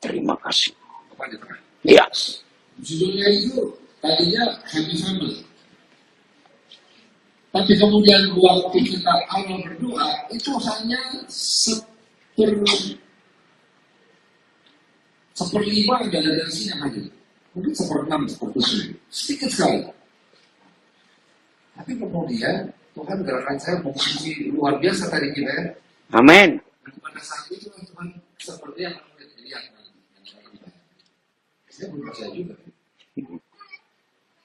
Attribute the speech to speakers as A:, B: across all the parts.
A: Terima kasih.
B: Apa di tengah?
A: Iya.
B: Judulnya itu tadinya Happy Family. Tapi kemudian waktu kita awal berdoa, itu hanya seperlima dari sini aja. Mungkin 1/6, 1/7. Sedikit sekali. Tapi kemudian Tuhan gerakan saya menguji luar biasa tadi kita ya.
A: Amin.
B: Dan pada saat itu Tuhan seperti yang kita lihat nanti. Saya belum percaya juga.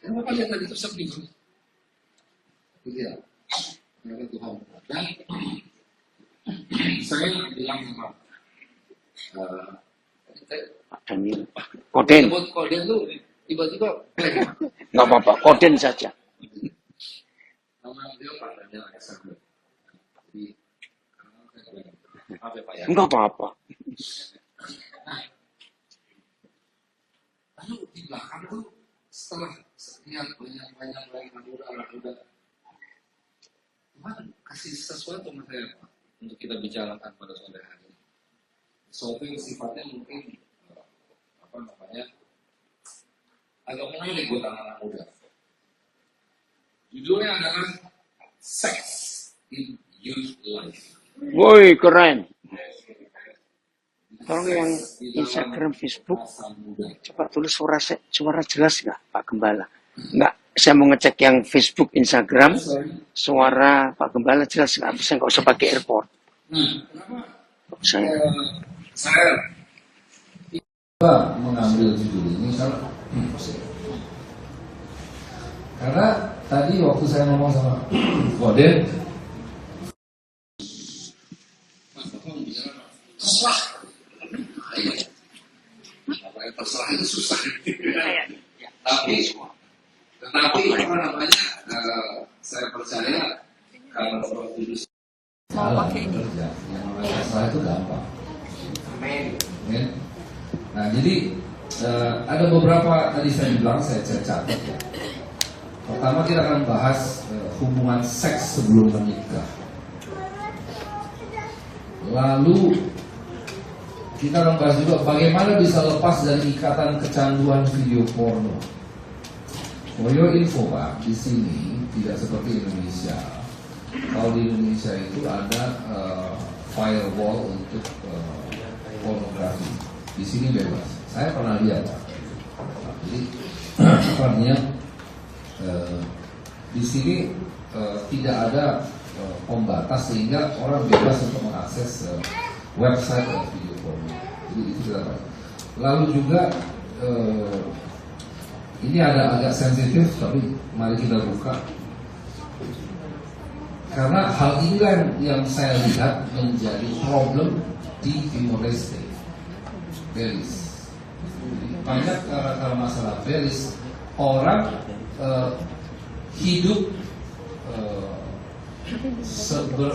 B: Kenapa lihat tadi itu sepi? Tidak. Karena Tuhan. Dan saya bilang sama
A: Daniel. Koden.
B: Koden tuh tiba-tiba
A: Nggak apa-apa, koden saja.
B: nama beliau Pak Daniel Alexander. Jadi apa Pak ya?
A: Nggak apa-apa.
B: Lalu di belakang tuh setelah sekian banyak anak muda Tuhan kasih sesuatu sama saya Pak untuk kita bicarakan pada sore hari ini. Sesuatu yang sifatnya mungkin agak menarik buat anak muda. Judulnya adalah Sex in Youth Life.
A: Woi, keren. Tolong yang Instagram, Facebook, coba tulis suara jelas nggak, Pak Gembala? Nggak, saya mau ngecek yang Facebook, Instagram, suara Pak Gembala jelas nggak? Bisa nggak usah pakai airport.
B: Kenapa? Saya mengambil judul ini karena tadi waktu saya ngomong sama Koden, terserah. Apa yang terserah itu susah. Tetapi apa namanya? Saya percaya kalau Roh Kudus
C: mau pakai ini.
B: Yang namanya terserah itu gampang. Amin. Nah, jadi ada beberapa tadi saya bilang saya catat ya. Pertama kita akan bahas hubungan seks sebelum menikah. Lalu kita akan bahas juga bagaimana bisa lepas dari ikatan kecanduan video porno. For your info Pak, di sini tidak seperti Indonesia. Kalau di Indonesia itu ada firewall untuk pornografi. Di sini bebas. Saya pernah lihat. Jadi artinya di sini tidak ada pembatas sehingga orang bebas untuk mengakses website dan video porno. Jadi itu kita tahu. Lalu juga ini agak sensitif, tapi mari kita buka. Karena hal inilah yang saya lihat menjadi problem di Timor Leste. Belis. Banyak karena masalah belis, orang hidup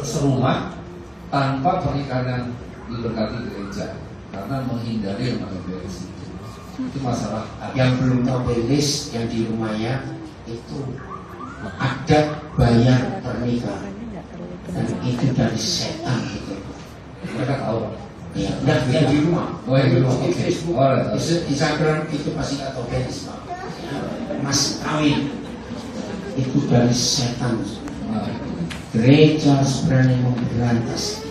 B: serumah tanpa pernikahan diberkati gereja karena menghindari yang namanya belis itu masalah.
D: Yang belum tahu belis yang di rumahnya itu ada bayar pernikahan dan itu dari setan gitu.
B: Mereka tahu.
D: Ya, yang di rumah.
B: Oh, yang di rumah.
D: Di Facebook, Instagram itu pasti atau belis Pak. Mas kawin itu dari setan. Gereja harus berani memberantas.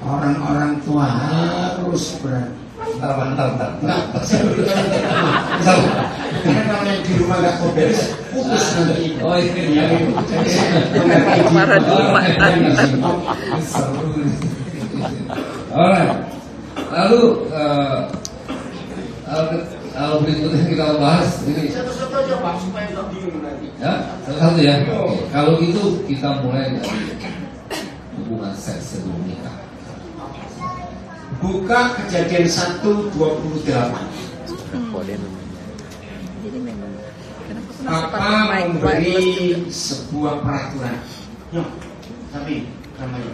D: Orang-orang tua harus berani.
B: Bentar.
D: Karena kalau yang di rumah nggak mau beres, putus nanti.
B: Oh iya.
C: Marah dulu Pak.
B: Alright. Lalu berikutnya kita bahas ini.
D: Satu-satu aja Pak supaya nggak bingung nanti.
B: Ya, satu ya. Oke. Kalau gitu kita mulai dari hubungan seks sebelum nikah.
D: Buka Kejadian 1:28.
C: Jadi memang kenapa
D: Papa memberi sebuah peraturan. Yo, tapi namanya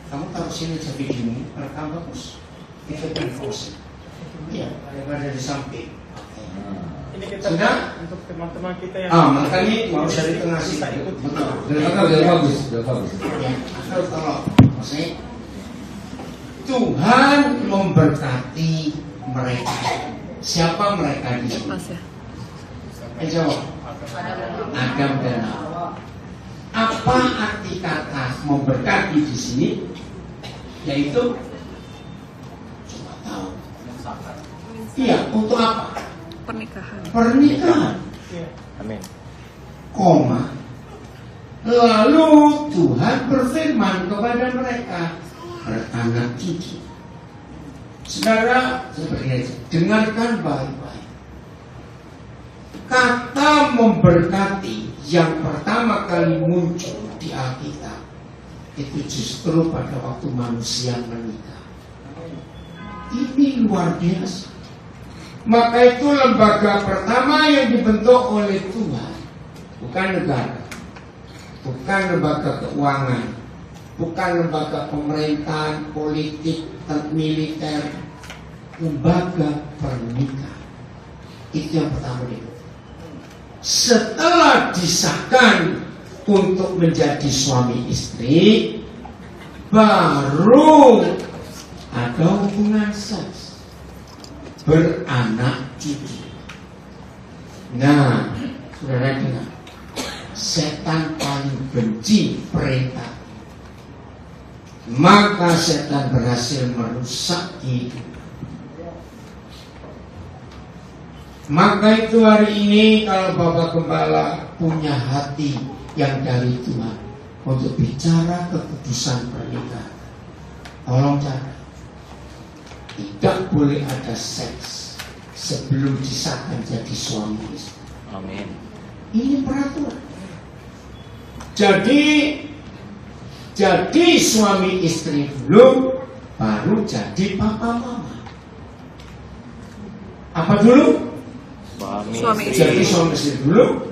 D: kamu taruh sini aja videomu, rekam bagus. Itu kan proses. Iya, daripada di samping.
E: Ini kita
D: Sudah?
E: untuk teman-teman kita yang
D: Makanya mau dari tengah sini. Betul.
B: Biar bagus.
D: Ya, kalau maksudnya Tuhan memberkati mereka. Siapa mereka di sini?
C: Mas ya.
D: Jawab. Adam dan Hawa. Apa arti kata memberkati di sini? Yaitu coba tahu. Iya, untuk apa?
C: Pernikahan.
D: Pernikahan.
E: Amin.
D: Koma. Lalu Tuhan berfirman kepada mereka, beranak cucu. Saudara, dengarkan baik-baik. Kata memberkati yang pertama kali muncul di Alkitab itu justru pada waktu manusia menikah. Ini luar biasa. Maka itu lembaga pertama yang dibentuk oleh Tuhan, bukan negara, bukan lembaga keuangan, bukan lembaga pemerintahan, politik, militer, lembaga pernikahan. Itu yang pertama itu. Setelah disahkan untuk menjadi suami istri, baru ada hubungan seks, beranak cucu. Nah, saudara dengar, setan paling benci perintah. Maka setan berhasil merusak hidup. Maka itu hari ini kalau Bapak Gembala punya hati yang dari Tuhan untuk bicara kekudusan pernikahan, tolong catat, tidak boleh ada seks sebelum disahkan jadi suami istri.
E: Amin.
D: Ini peraturan. Jadi suami istri dulu, baru jadi papa mama. Apa dulu?
C: Suami
D: Jadi
C: istri.
D: suami istri dulu,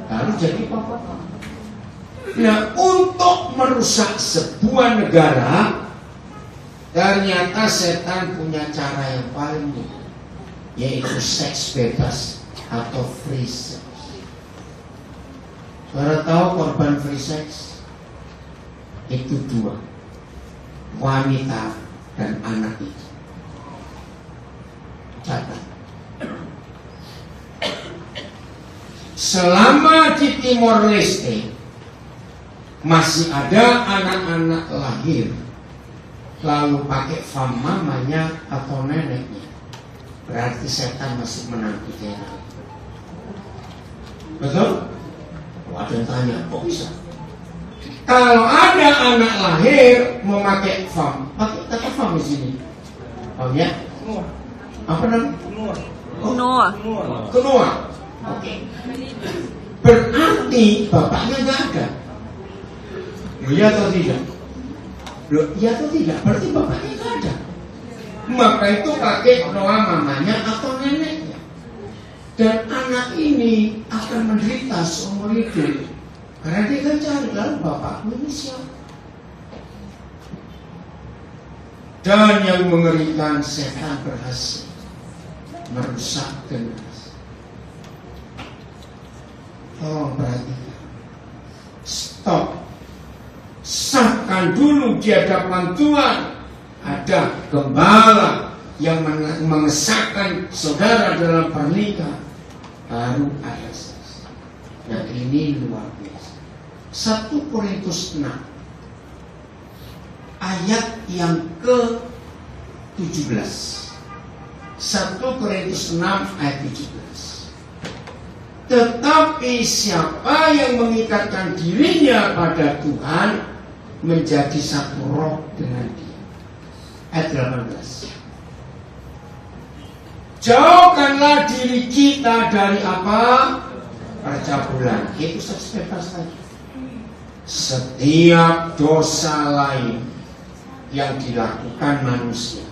D: baru jadi papa mama. Nah, untuk merusak sebuah negara, ternyata setan punya cara yang paling mudah, yaitu seks bebas atau free sex. Saudara tahu korban free sex? Itu dua, wanita dan anak itu. Catat. Selama di Timor Leste masih ada anak-anak lahir lalu pakai fam mamanya atau neneknya, berarti setan masih menang di daerah. Betul? Ada yang tanya, kok bisa? Kalau ada anak lahir memakai fam, pakai kata fam di sini. Fam ya? Apa namanya?
C: Noah.
D: Kenua. Oke. Berarti bapaknya nggak ada. Iya atau tidak? Loh, iya atau tidak? Berarti bapaknya nggak ada. Maka itu pakai Noah mamanya atau neneknya. Dan anak ini akan menderita seumur hidup. Karena dia kan cari, lalu bapakku ini siapa? Dan yang mengerikan, setan berhasil merusak generasi. Tolong perhatikan. Stop. Sahkan dulu di hadapan Tuhan. Ada gembala yang mengesahkan saudara dalam pernikahan. Baru ada seks. Nah, ini luar biasa. 1 Korintus 6 ayat yang ke-17. 1 Korintus 6 ayat 17. Tetapi siapa yang mengikatkan dirinya pada Tuhan menjadi satu roh dengan Dia. Ayat 18. Jauhkanlah diri kita dari apa? Percabulan. Itu seks bebas tadi. Setiap dosa lain yang dilakukan manusia,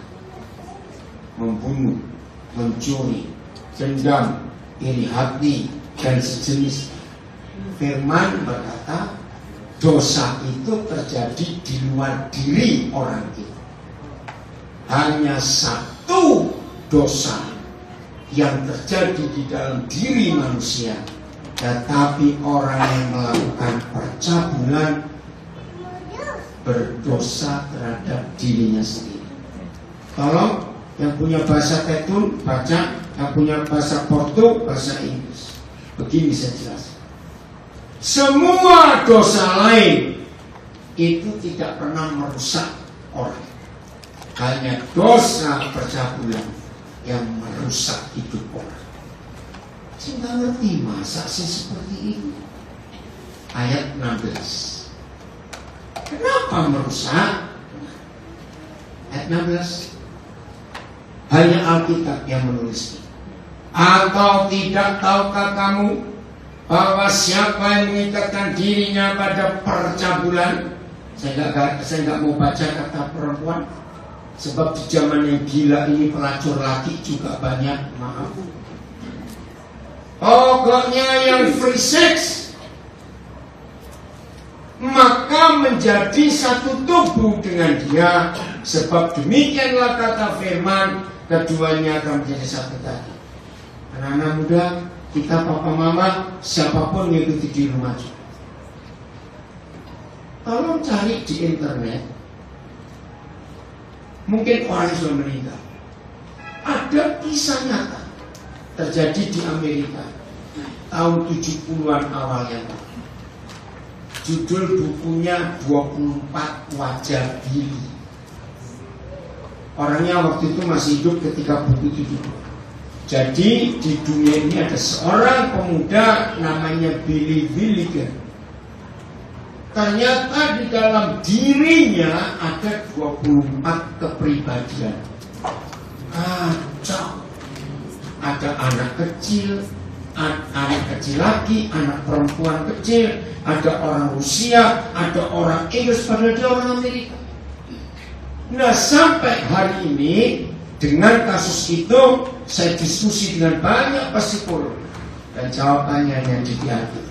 D: membunuh, mencuri, dendam, iri hati, dan sejenis. Firman berkata, dosa itu terjadi di luar diri orang itu. Hanya satu dosa yang terjadi di dalam diri manusia, tetapi orang yang melakukan percabulan berdosa terhadap dirinya sendiri. Tolong yang punya bahasa Tetun baca, yang punya bahasa Porto bahasa Inggris. Begini saya jelaskan. Semua dosa lain itu tidak pernah merusak orang. Hanya dosa percabulan yang merusak hidup orang. Saya nggak ngerti masa sih seperti itu. Ayat 16. Kenapa merusak? Ayat 16. Hanya Alkitab yang menulisnya. Atau tidak tahukah kamu bahwa siapa yang mengikatkan dirinya pada percabulan? Saya nggak mau baca kata perempuan, sebab di zaman yang gila ini pelacur laki juga banyak. Maaf. Pokoknya yang free sex, maka menjadi satu tubuh dengan dia. Sebab demikianlah kata firman, keduanya akan menjadi satu tadi. Anak-anak muda, kita papa mama, siapapun mengikuti di rumah juga. Tolong cari di internet. Mungkin orang sudah meninggal. Ada kisah nyata terjadi di Amerika tahun 70-an awal yang lalu. Judul bukunya 24 Wajah Billy. Orangnya waktu itu masih hidup ketika buku itu dibuat. Jadi di dunia ini ada seorang pemuda namanya Billy Billigan. Ternyata di dalam dirinya ada 24 kepribadian. Kacau. Ada anak kecil lagi, anak perempuan kecil, ada orang Rusia, ada orang Inggris, padahal dia orang Amerika. Nah, sampai hari ini dengan kasus itu saya diskusi dengan banyak psikolog dan jawabannya hanya di hati.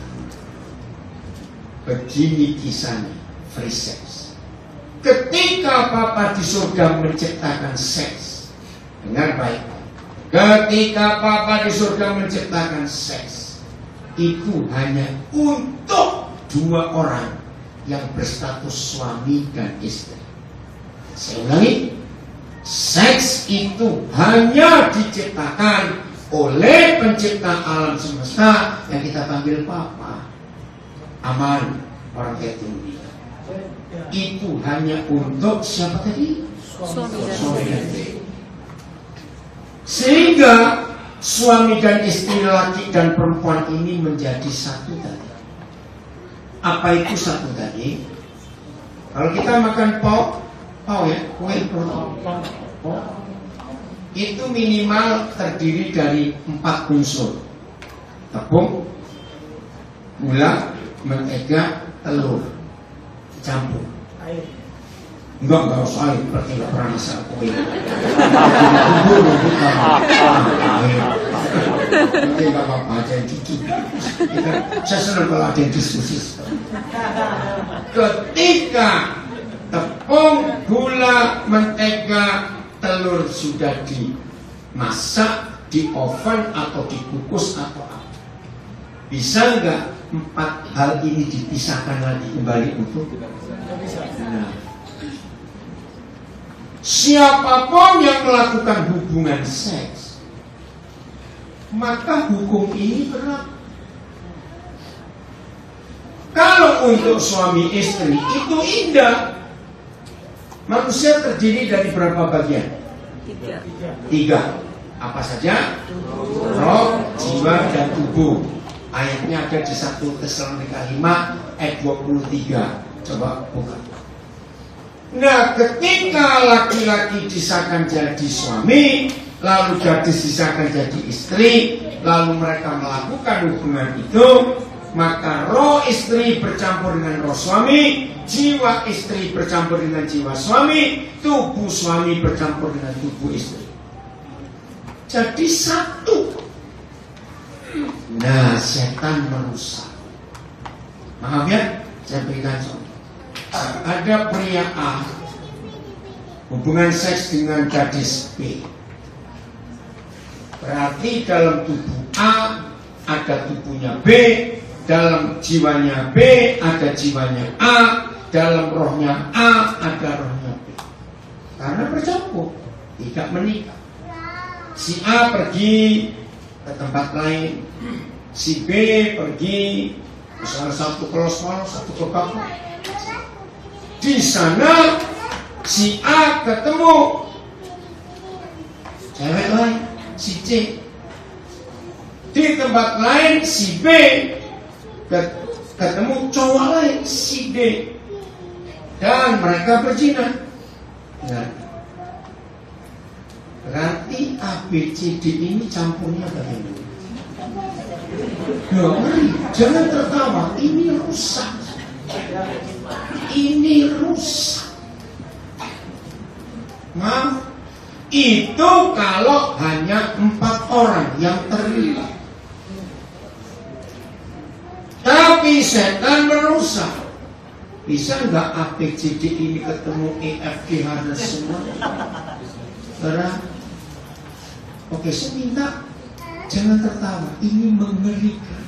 D: Begini kisahnya, free sex. Ketika Bapa di surga menciptakan seks, dengar baik-baik. Ketika Bapa di surga menciptakan seks, itu hanya untuk dua orang yang berstatus suami dan istri. Saya ulangi, seks itu hanya diciptakan oleh pencipta alam semesta yang kita panggil Papa. Aman, orang itu. Itu hanya untuk siapa tadi? Suami dan istri. Sehingga suami dan istri, laki dan perempuan ini menjadi satu tadi. Apa itu satu tadi? Kalau kita makan pau ya, kue pau, itu minimal terdiri dari 4 unsur: tepung, gula, mentega, telur, campur. Enggak usah air, berarti enggak pernah masak kue. Nanti enggak apa-apa, ada yang cuci. Saya senang kalau ada yang diskusi. Ketika tepung, gula, mentega, telur sudah dimasak di oven atau dikukus atau apa, bisa enggak 4 hal ini dipisahkan lagi kembali untuk? Nah, siapapun yang melakukan hubungan seks, maka hukum ini berlaku. Kalau untuk suami istri itu indah. Manusia terdiri dari berapa bagian? 3. Apa saja? Roh, jiwa, dan tubuh. Ayatnya ada di 1 Tesalonika 5 ayat 23. Coba buka. Nah, ketika laki-laki disahkan jadi suami, lalu gadis disahkan jadi istri, lalu mereka melakukan hubungan itu, maka roh istri bercampur dengan roh suami, jiwa istri bercampur dengan jiwa suami, tubuh suami bercampur dengan tubuh istri. Jadi satu. Nah, setan merusak. Maaf ya, saya berikan contoh. Ada pria A hubungan seks dengan gadis B. Berarti dalam tubuh A ada tubuhnya B, dalam jiwanya B ada jiwanya A, dalam rohnya A ada rohnya B. Karena bercampur. tidak menikah. Si A pergi ke tempat lain, si B pergi misalnya satu ke Losmal, satu ke Papua. Di sana si A ketemu cewek lain, si C. Di tempat lain si B ketemu cowok lain, si D. Dan mereka berzina. Nah, berarti A, B, C, D ini campurnya bagaimana? Jangan tertawa, ini rusak. Ini rusak. Maaf, itu kalau hanya 4 orang yang terlibat. Tapi setan merusak. Bisa nggak A, B, C, D ini ketemu E, F, G, H dan semua? Karena, oke, saya minta jangan tertawa. Ini mengerikan.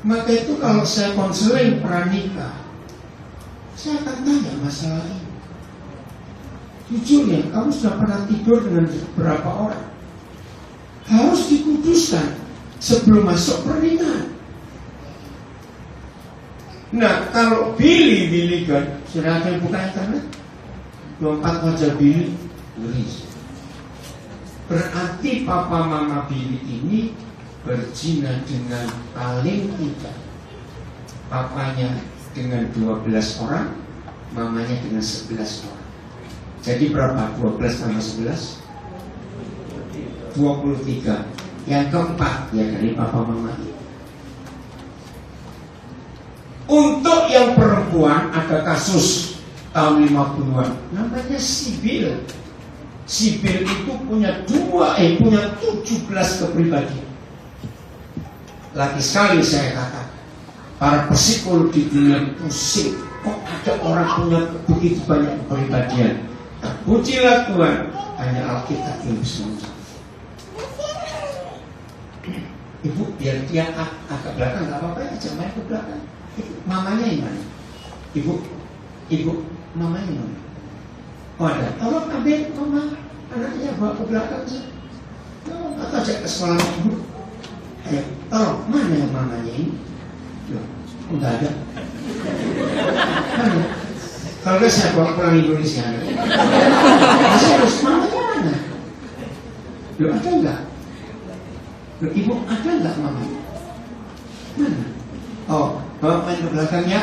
D: Maka itu kalau saya konseling pranikah, saya akan tanya masalah ini. Jujur ya, kamu sudah pernah tidur dengan berapa orang? Harus dikuduskan sebelum masuk pernikahan. Nah, kalau Billy kan, sudah ada yang buka internet, 24 wajah Billy, berarti papa mama Billy ini berzina dengan paling tidak papanya dengan 12 orang, mamanya dengan 11 orang. Jadi berapa? 12 tambah 11? 23. Yang keempat ya dari papa mama ini. Untuk yang perempuan ada kasus tahun 50-an namanya Sibyl. Sibyl itu punya 17 kepribadian. Lagi sekali saya katakan, para psikolog di dunia pusing, kok ada orang punya begitu banyak kepribadian. Pujilah Tuhan, hanya Alkitab yang bisa menjawab. Ibu, biar dia agak belakang, gak apa-apa ya, jangan main ke belakang. Mamanya yang mana? Ibu, mamanya yang mana? Oh ada, tolong ambil mama, anaknya bawa ke belakang sih. Atau ajak ke sekolah ibu. Ayo, tolong, mana yang mamanya ini? Loh, enggak ada. Mana? Kalau enggak saya bawa pulang Indonesia. Saya harus, mamanya mana? Loh, ada enggak? Loh, ibu, ada enggak mamanya? Mana? Oh, bawa main ke belakangnya.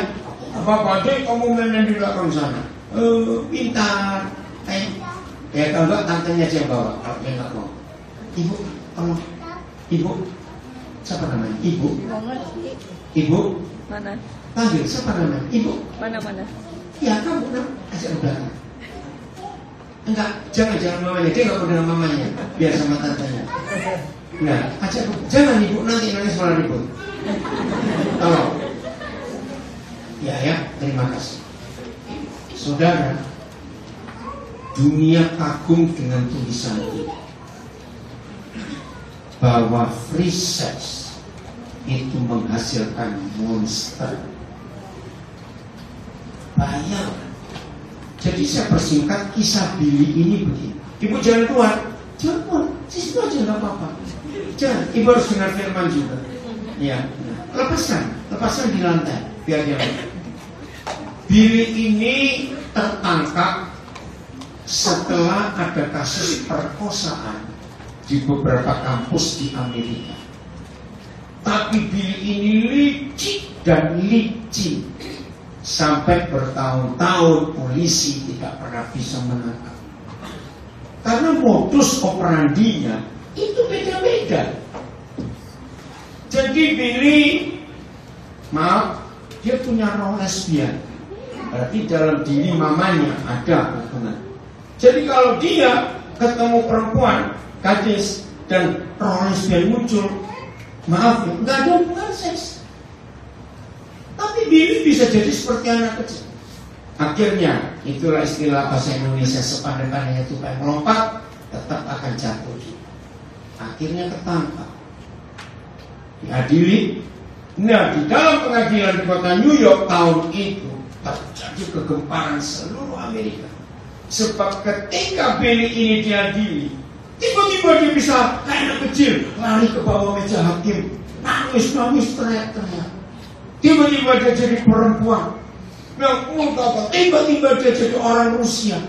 D: Apa-apa deh, kamu main di belakang sana. Pintar. Ya kalau enggak, tantenya aja yang bawa. Kalau dia enggak mau. Ibu, tolong. Ibu, siapa namanya? Ibu. Ibu.
C: Mana?
D: Panggil, siapa namanya? Ibu.
C: Mana?
D: Ya, kamu ajak ke belakang. Enggak, jangan mamanya. Dia enggak mau dengan mamanya. Biar sama tantenya. Nah, ajak. Jangan ibu, nanti malah ribut. Tolong. Ya, terima kasih. Saudara, dunia kagum dengan tulisan ini bahwa free sex itu menghasilkan monster. Bayang. Jadi saya persingkat kisah Billy ini begini. Ibu jangan keluar. Jangan keluar. Di situ aja nggak apa-apa. Jangan. Ibu harus dengar firman juga. Ya. Lepaskan di lantai. Biar dia. Billy ini tertangkap setelah ada kasus perkosaan di beberapa kampus di Amerika. Tapi Billy ini licin sampai bertahun-tahun polisi tidak pernah bisa menangkap. Karena modus operandinya itu beda-beda. Jadi Billy, maaf, dia punya roh lesbian. Berarti dalam diri mamanya ada hubungan. Jadi kalau dia ketemu perempuan, gadis, dan roh lesbian muncul, maaf ya, nggak ada hubungan seks. Tapi Billy bisa jadi seperti anak kecil. Akhirnya, itulah istilah bahasa Indonesia, sepandai-pandainya tupai melompat, tetap akan jatuh. Akhirnya ketangkap, diadili. Nah, di dalam pengadilan di kota New York tahun itu terjadi kegemparan seluruh Amerika. Sebab ketika Billy ini diadili, tiba-tiba dia bisa kayak anak kecil lari ke bawah meja hakim, nangis teriak-teriak. Tiba-tiba dia jadi perempuan yang muda, tiba-tiba dia jadi orang Rusia.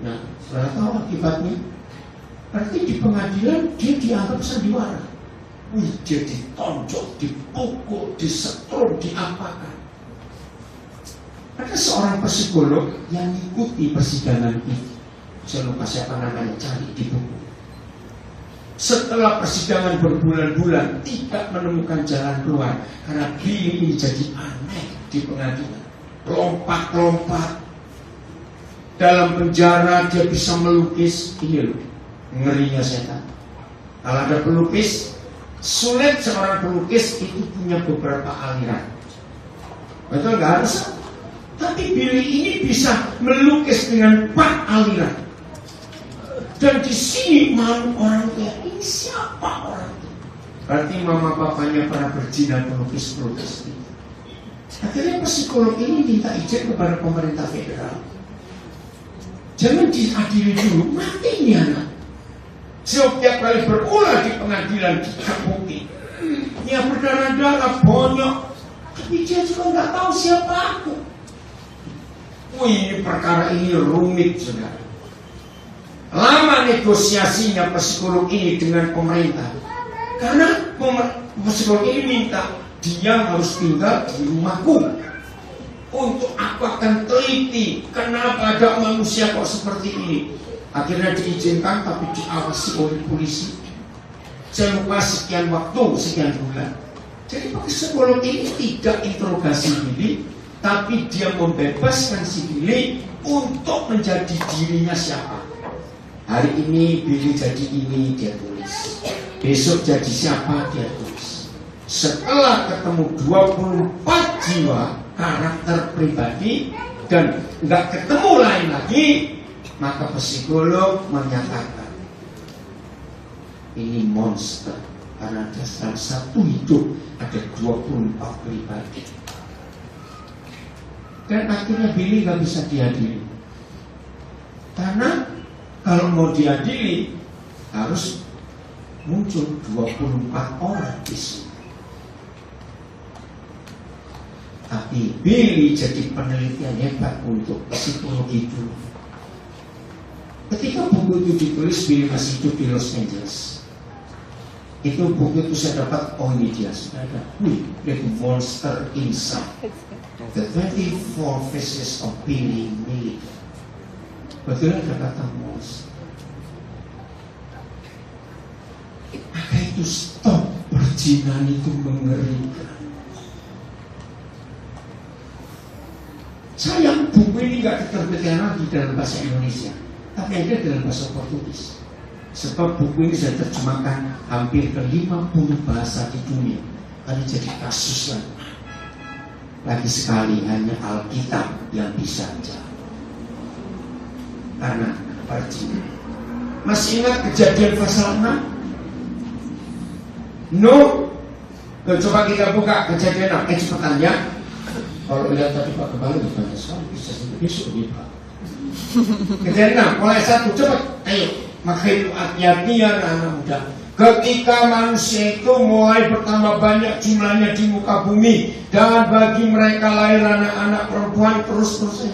D: Nah, saudara tahu akibatnya? Berarti di pengadilan dia dianggap sandiwara. Dia ditonjok, dipukul, disetrum, diapakan. Ada seorang psikolog yang mengikuti persidangan itu. Saya lupa siapa namanya, cari di buku. Setelah persidangan berbulan-bulan tidak menemukan jalan keluar karena Billy ini jadi aneh di pengadilan. Lompat-lompat dalam penjara, dia bisa melukis. Ini loh ngerinya setan. Kalau ada pelukis, sulit seorang pelukis itu punya beberapa aliran. Betul nggak harus? Tapi Billy ini bisa melukis dengan 4 aliran. Dan di sini malu orang tua, ini siapa orang itu? Berarti mama papanya para berjina pelukis-pelukis itu. Akhirnya psikolog ini minta izin kepada pemerintah federal. Jangan diadili dulu, mati ini anak. Setiap kali berulah di pengadilan dikebuki. Ya berdarah-darah, bonyok. Tapi dia juga nggak tahu siapa aku. Wih, perkara ini rumit, saudara. Lama negosiasinya psikolog ini dengan pemerintah. Karena psikolog ini minta dia harus tinggal di rumahku. Untuk aku akan teliti kenapa ada manusia kok seperti ini. Akhirnya diizinkan tapi diawasi oleh polisi. Saya lupa sekian waktu, sekian bulan. Jadi psikolog ini tidak interogasi Billy, tapi dia membebaskan si Billy untuk menjadi dirinya siapa. Hari ini Billy jadi ini, dia tulis. Besok jadi siapa, dia tulis. Setelah ketemu 24 jiwa karakter pribadi dan nggak ketemu lain lagi, maka psikolog menyatakan ini monster karena dalam satu hidup ada 24 pribadi. Dan akhirnya Billy nggak bisa diadili karena kalau mau diadili harus muncul 24 orang di sini. Tapi Billy jadi peneliti yang hebat untuk psikologi dulu. Ketika buku itu ditulis, Billy masih hidup di Los Angeles. Itu buku itu saya dapat, oh ini dia sudah ada. The Monster Inside, The 24 Faces of Billy Milligan. Betul ada kata monster. Maka itu stop, perjinan itu mengerikan. Sayang buku ini gak diterbitkan lagi dalam bahasa Indonesia, tapi ada dalam bahasa Portugis. Sebab buku ini saya terjemahkan hampir ke 50 bahasa di dunia. Karena jadi kasus lagi sekali hanya Alkitab yang bisa jawab. Karena perjinan. Masih ingat Kejadian pasal 6? No. Coba kita buka Kejadian 6. Cepetan ya. Kalau lihat tadi Pak Kepala banyak sekali, bisa sampai besok nih Pak. Kejadian 6, mulai 1, cepat, ayo. Maka itu hati-hati ya anak muda. Ketika manusia itu mulai bertambah banyak jumlahnya di muka bumi, dan bagi mereka lahir anak-anak perempuan terus-terus.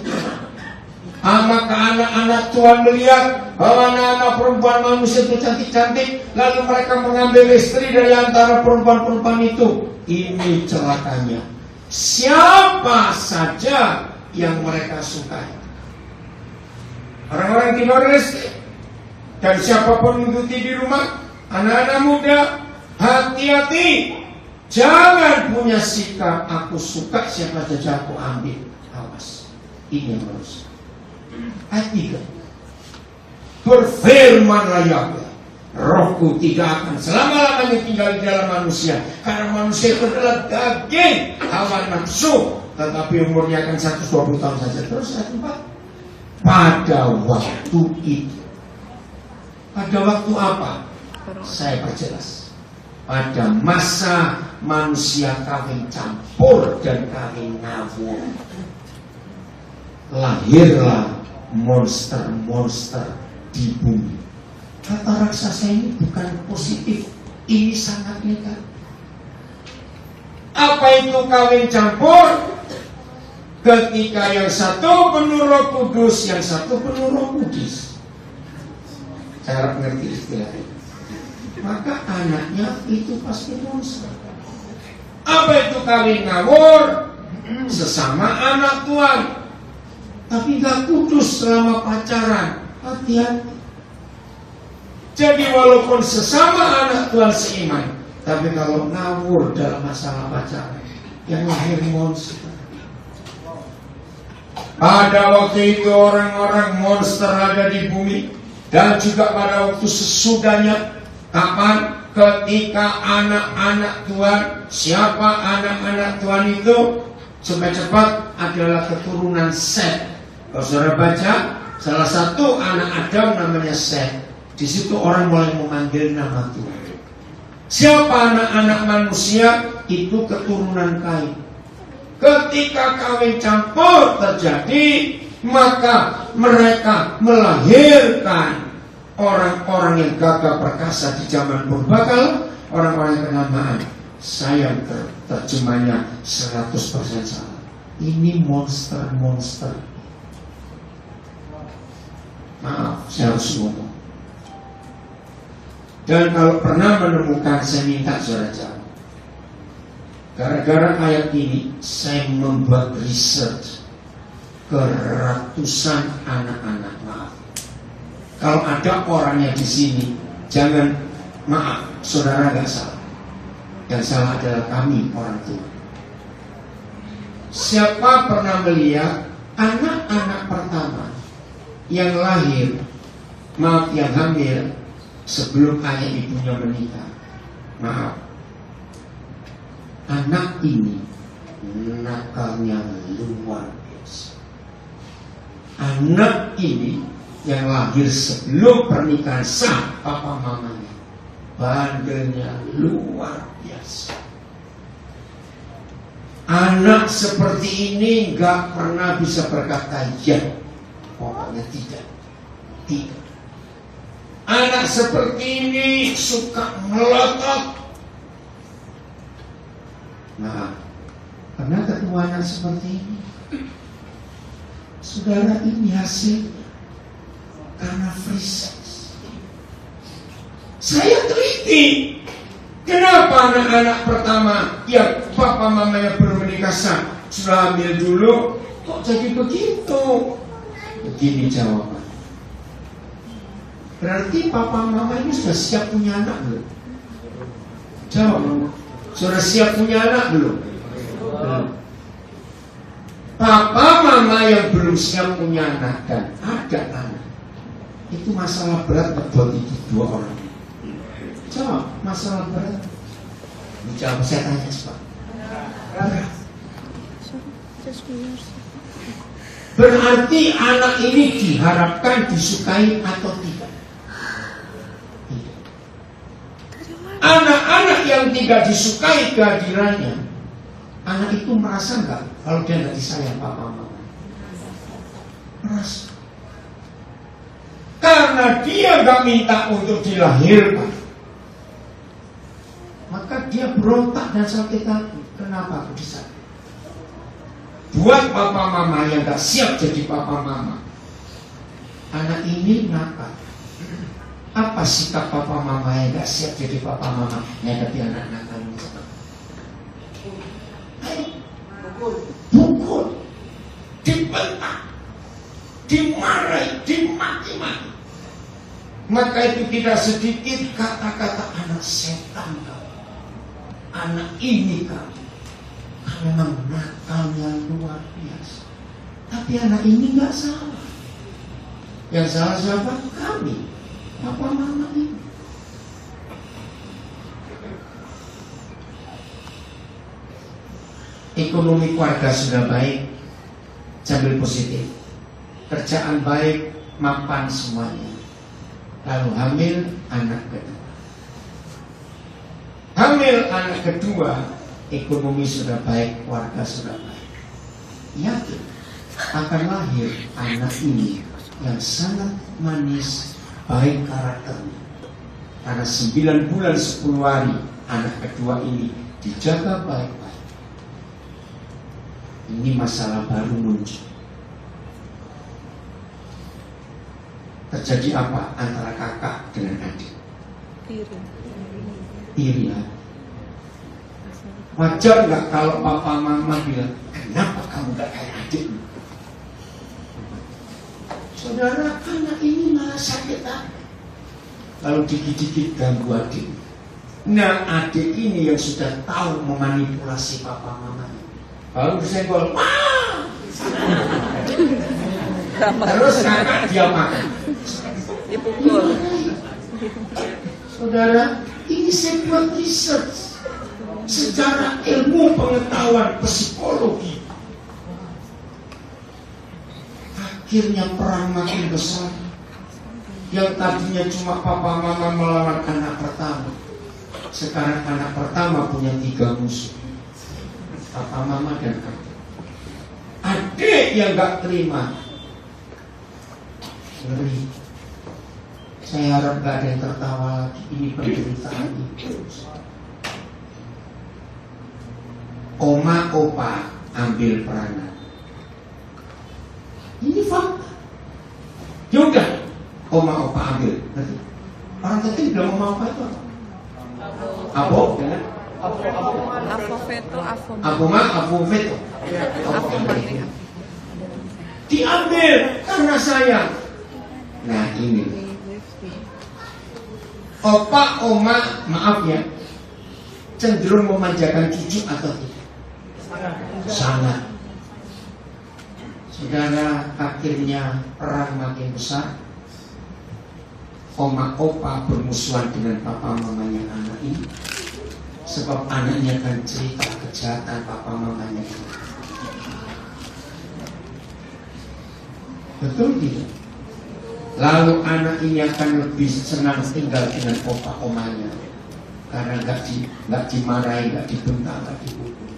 D: Maka anak-anak Tuhan melihat bahwa anak-anak perempuan manusia itu cantik-cantik, lalu mereka mengambil istri dari antara perempuan-perempuan itu. Ini celakanya. Siapa saja yang mereka sukai. Orang-orang Timor Leste dan siapapun mengikuti di rumah, anak-anak muda, hati-hati. Jangan punya sikap aku suka siapa saja aku ambil. Awas. Ini yang harus. Ayat 3. Berfirmanlah Yahweh, Rohku tidak akan selama-lamanya tinggal di dalam manusia, karena manusia itu adalah daging, hawa nafsu, tetapi umurnya akan 120 tahun saja. Terus ayat 4. Pada waktu itu. Pada waktu apa? Saya perjelas. Pada masa manusia kawin campur dan kawin ngawur, lahirlah monster-monster di bumi. Kata raksasa ini bukan positif, ini sangat negatif. Apa itu kawin campur? Ketika yang satu penuh Roh Kudus, yang satu penuh Roh Kudus. Saya harap ngerti istilah ini. Maka anaknya itu pasti monster. Apa itu kawin ngawur? Sesama anak Tuhan, tapi gak kudus selama pacaran. Hati-hati. Jadi walaupun sesama anak Tuhan seiman, tapi kalau ngawur dalam masalah pacaran, yang lahir monster. Pada waktu itu orang-orang monster ada di bumi. Dan juga pada waktu sesudahnya. Kapan? Ketika anak-anak Tuhan. Siapa anak-anak Tuhan itu? Cepat-cepat adalah keturunan Set. Kalau saudara baca, salah satu anak Adam namanya Set. Di situ orang mulai memanggil nama Tuhan. Siapa anak-anak manusia? Itu keturunan Kain. Ketika kawin campur terjadi, maka mereka melahirkan orang-orang yang gagah perkasa di zaman purbakala, orang-orang yang kenamaan. Saya terjemahnya 100% salah. Ini monster-monster. Maaf, saya harus ngomong. Dan kalau pernah menemukan, saya minta saudara jawab. Gara-gara ayat ini, saya membuat research ke ratusan anak-anak. Maaf. Kalau ada orangnya di sini, jangan, maaf, saudara gak salah. Yang salah adalah kami, orang tua. Siapa pernah melihat anak-anak pertama yang lahir, maaf, yang hamil sebelum ayah ibunya menikah? Maaf. Anak ini nakalnya luar biasa. Anak ini yang lahir sebelum pernikahan sah papa mamanya, bandelnya luar biasa. Anak seperti ini gak pernah bisa berkata ya. Pokoknya tidak. Tidak. Anak seperti ini suka melotot. Nah, pernah ketemu anak seperti ini? Saudara, ini hasil karena free sex. Saya teliti. Kenapa anak-anak pertama yang papa mamanya belum menikah sah, sudah hamil dulu, kok jadi begitu? Begini jawaban. Berarti papa mama ini sudah siap punya anak belum? Jawab. Sudah siap punya anak belum? Belum. Papa mama yang belum siap punya anak dan ada anak, itu masalah berat buat itu dua orang. Jawab, masalah berat. Jawab, saya tanya Pak. Berat. Berarti anak ini diharapkan disukai atau tidak? Anak-anak yang tidak disukai kehadirannya, anak itu merasa enggak kalau dia enggak disayang papa mama? Merasa. Karena dia enggak minta untuk dilahirkan, maka dia berontak dan sakit hati. Kenapa aku disayang? Buat papa mama yang enggak siap jadi papa mama, anak ini nakal. Apa sikap papa mama yang gak siap jadi papa mama menghadapi anak-anak kamu? Pukul, dibentak, dimarahi, dimaki-maki. Maka itu tidak sedikit kata-kata anak setan kamu, anak ini kamu. Memang nakalnya luar biasa. Tapi anak ini gak salah. Yang salah siapa? Kami, papa mama ini. Ekonomi keluarga sudah baik, sambil positif. Kerjaan baik, mapan semuanya. Lalu hamil anak kedua. Hamil anak kedua, ekonomi sudah baik, keluarga sudah baik. Yakin akan lahir anak ini yang sangat manis, baik karakternya. Karena 9 bulan 10 hari anak kedua ini dijaga baik-baik. Ini masalah baru muncul. Terjadi apa antara kakak dengan adik? Iri. Wajar nggak kalau papa mama bilang, kenapa kamu gak kayak adik? Saudara, anak ini malah sakit hati kalau dikit-dikit ganggu adik. Nah, adik ini yang sudah tahu memanipulasi papa mamanya, kalau disenggol, wah! Terus kakak dia makan,
C: Dipukul.
D: Saudara, ini saya buat research secara ilmu pengetahuan psikologi. Akhirnya perang makin besar. Yang tadinya cuma papa mama melawan anak pertama, sekarang anak pertama punya 3 musuh, papa mama dan adik. Adik yang gak terima, ngeri. Saya harap gak ada yang tertawa lagi. Ini penderitaan itu. Oma opa ambil peranan. Ini fakta. Yaudah, oma opa ambil. Nanti orang kecil bilang oma opa itu apa? Abo, jangan. Abo veto. Diambil karena sayang. Nah ini. Opa, oma, maaf ya, cenderung memanjakan cucu atau tidak? Sangat. Saudara, akhirnya perang makin besar. Oma, opa bermusuhan dengan papa mamanya anak ini, sebab anaknya akan cerita kejahatan papa mamanya ini. Betul tidak? Lalu anak ini akan lebih senang tinggal dengan opa omanya, karena nggak dimarahi, nggak dibentak, nggak dipukul.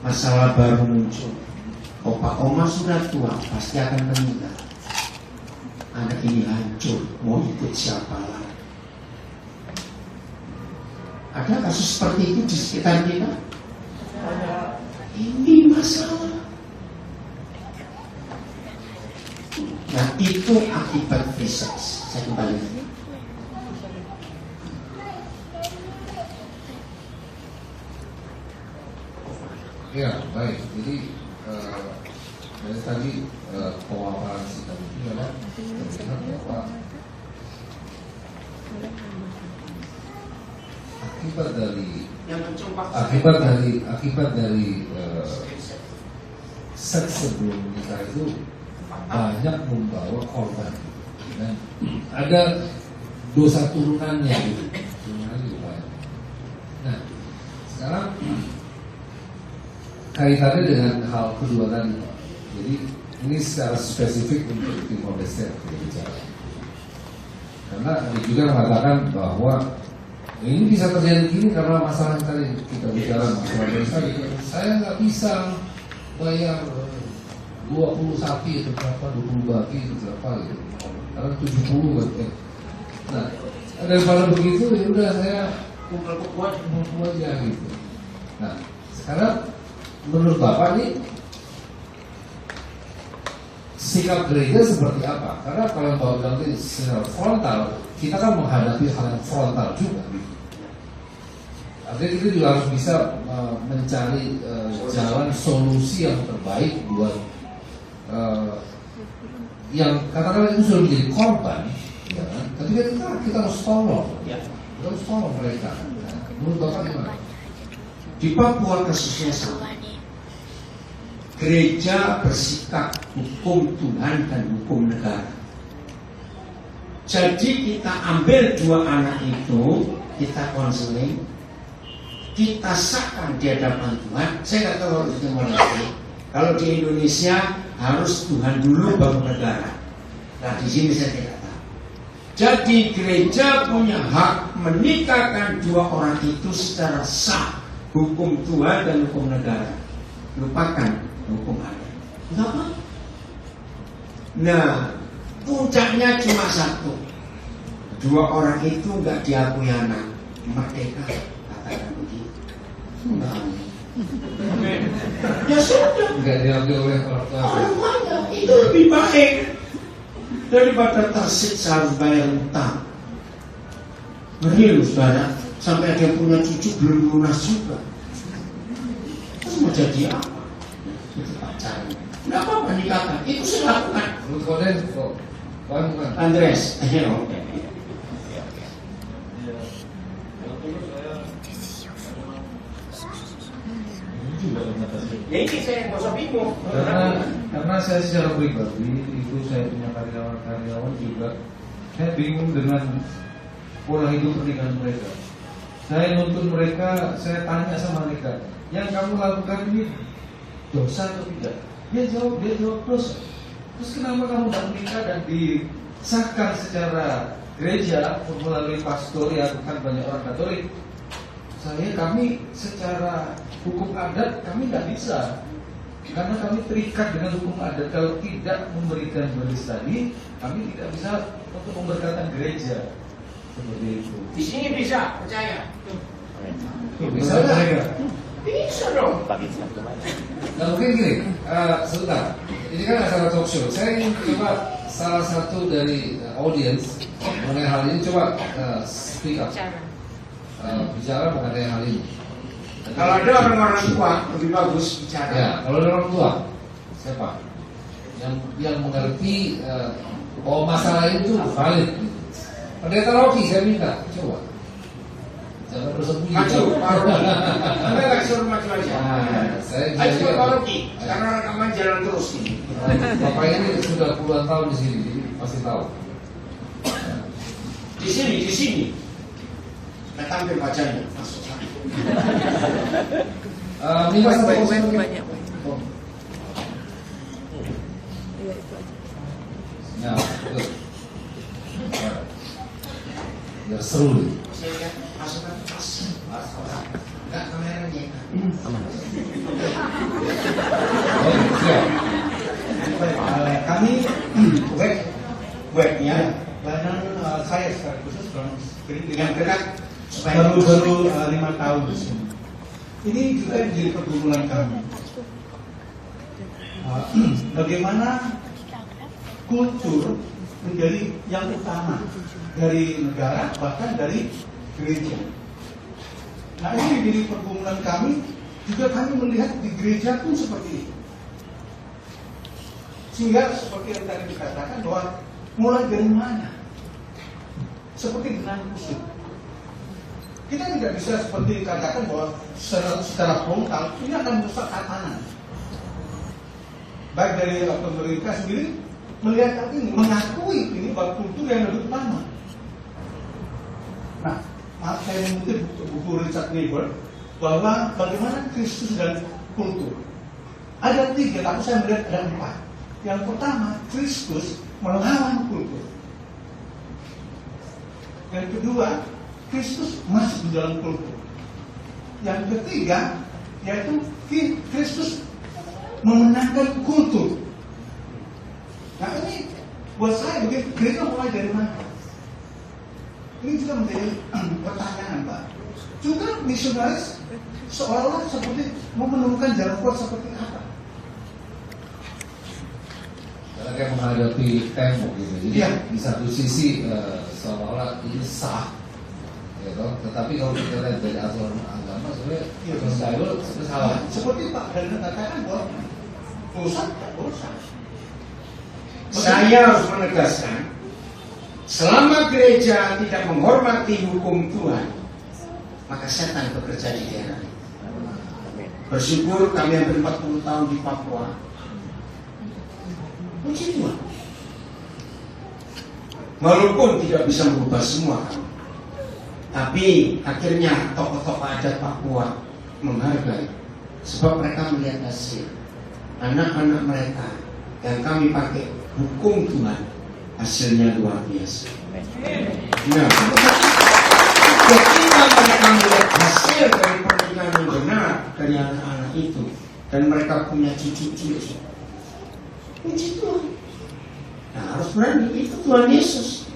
D: Masalah baru muncul. Opa oma sudah tua, pasti akan meninggal. Anak ini hancur, mau ikut siapa lagi? Ada kasus seperti itu di sekitar kita? Ini masalah. Nah itu akibat research. Saya kembali.
B: Ya baik. Jadi dari tadi pemaparan kita itu memang terlihat bahwa akibat dari seks sebelum menikah itu banyak membawa korban, dan ada dosa turunannya gitu. Turunannya juga banyak. Nah, sekarang kaitannya dengan hal kedua tadi, jadi ini secara spesifik untuk Timor Leste bicara. Karena ada juga mengatakan bahwa ini bisa terjadi gini karena masalah tadi kita bicara masalah dosa. Saya nggak bisa bayar 20 sapi itu berapa, 20 babi itu berapa gitu. Karena 70 gitu. Nah, daripada begitu ya udah saya kumpul aja gitu. Nah, sekarang menurut Bapak nih sikap gereja seperti apa? Karena kalau Bapak bilang ini secara frontal, kita kan menghadapi hal yang frontal juga. Artinya kita juga harus bisa mencari jalan solusi yang terbaik buat yang katakanlah itu sudah menjadi korban, ya kan? Tapi kita harus tolong, kita harus tolong mereka. Nah, menurut Bapak gimana?
D: Di Papua kasusnya sama. Gereja bersikap hukum Tuhan dan hukum negara. Jadi kita ambil 2 anak itu, kita konseling, kita sahkan di hadapan Tuhan. Saya nggak tahu kalau di Timor Leste. Kalau di Indonesia harus Tuhan dulu baru negara. Nah di sini saya tidak tahu. Jadi gereja punya hak menikahkan 2 orang itu secara sah, hukum Tuhan dan hukum negara. Lupakan hukum adat. Kenapa? Nah puncaknya cuma satu. Dua orang itu nggak diakui anak, merdeka, katakan begitu. Ya sudah.
B: Nggak diambil oleh orang tua.
D: Orang tuanya itu lebih baik daripada tersiksa harus bayar utang. Ngeri loh saudara, sampai ada yang punya cucu belum lunas juga. Terus mau jadi apa? Itu pacarnya. Nggak apa-apa nikahkan, itu saya lakukan.
B: Menurut kalian kok? Bukan.
D: Andres, oke. Ya ini saya nggak usah bingung.
B: Karena saya secara pribadi itu saya punya karyawan juga, saya bingung dengan pola hidup pernikahan mereka. Saya nuntun mereka, saya tanya sama mereka, yang kamu lakukan ini dosa atau tidak? Dia jawab dosa. Terus kenapa kamu tidak menikah dan disahkan secara gereja melalui pastor yang bukan banyak orang Katolik? Kami secara hukum adat kami nggak bisa, karena kami terikat dengan hukum adat. Kalau tidak memberikan beris tadi, kami tidak bisa untuk memberkatan gereja seperti itu.
D: Di sini bisa, percaya.
B: Bisa mereka?
D: Bisa dong.
B: Nah mungkin gini, sebentar. Ini kan acara talk show. Saya ingin coba salah satu dari audience mengenai hal ini coba speak up. Bicara mengenai hal ini.
D: Kalau ada orang-orang tua lebih bagus bicara.
B: Ya, kalau ada orang tua, siapa? Yang mengerti bahwa masalah itu valid. Pendeta Rocky, saya minta, coba. Jangan bersembunyi.
D: Maju, Anda nggak suruh maju aja.
B: Saya
D: Ayo Pak Rocky, karena rekaman jalan terus ini.
B: Bapak ini sudah puluhan tahun di sini, jadi pasti tahu.
D: Di sini. Kita tampil wajahnya, masuk sana.
B: Minta sampai
C: banyak. Iya itu aja.
B: Ya, betul. Biar seru nih.
D: Masukkan pas. Enggak kameranya.
B: Oh, siap.
F: Kami
D: Webnya
F: bahan saya secara khusus
D: yang dekat supaya
F: baru 5 tahun di sini. Ini juga menjadi pergumulan kami. Bagaimana kultur menjadi yang utama dari negara, bahkan dari gereja. Nah ini menjadi pergumulan kami. Juga kami melihat di gereja pun seperti itu. Sehingga seperti yang tadi dikatakan bahwa mulai dari mana? Seperti benang kusut. Kita tidak bisa seperti dikatakan bahwa secara frontal ini akan merusak tatanan. Baik dari pemerintah sendiri melihat ini, mengakui ini bahwa kultur yang lebih utama. Nah, maaf saya mengutip buku Richard Niebuhr bahwa bagaimana Kristus dan kultur. Ada 3, tapi saya melihat ada 4. Yang pertama, Kristus melawan kultur. Yang kedua, Kristus masuk di dalam kultur. Yang ketiga, yaitu Kristus memenangkan kultur. Nah ini buat saya begitu, gereja mulai dari mana? Ini juga menjadi pertanyaan, Pak. Juga misionaris seolah-olah seperti mau menemukan jalan keluar seperti apa?
B: Karena kayak menghadapi tembok gitu. Jadi
F: ya,
B: di satu sisi seolah-olah ini sah, gitu. Tetapi kalau kita lihat dari aturan agama, sebenarnya Bible sebenarnya salah.
F: Seperti Pak Daniel katakan bahwa dosa tak dosa.
D: saya harus menegaskan, selama gereja tidak menghormati hukum Tuhan, maka setan bekerja di daerah. Bersyukur kami hampir 40 tahun di Papua. Puji Tuhan. Walaupun tidak bisa merubah semua, tapi akhirnya tokoh-tokoh adat Papua menghargai, sebab mereka melihat hasil anak-anak mereka yang kami pakai hukum Tuhan, hasilnya luar biasa. Nah, ketika mereka melihat hasil dari pernikahan yang benar dari anak-anak itu, dan mereka punya cucu-cucu, puji Tuhan. Nah, harus berani. Itu Tuhan Yesus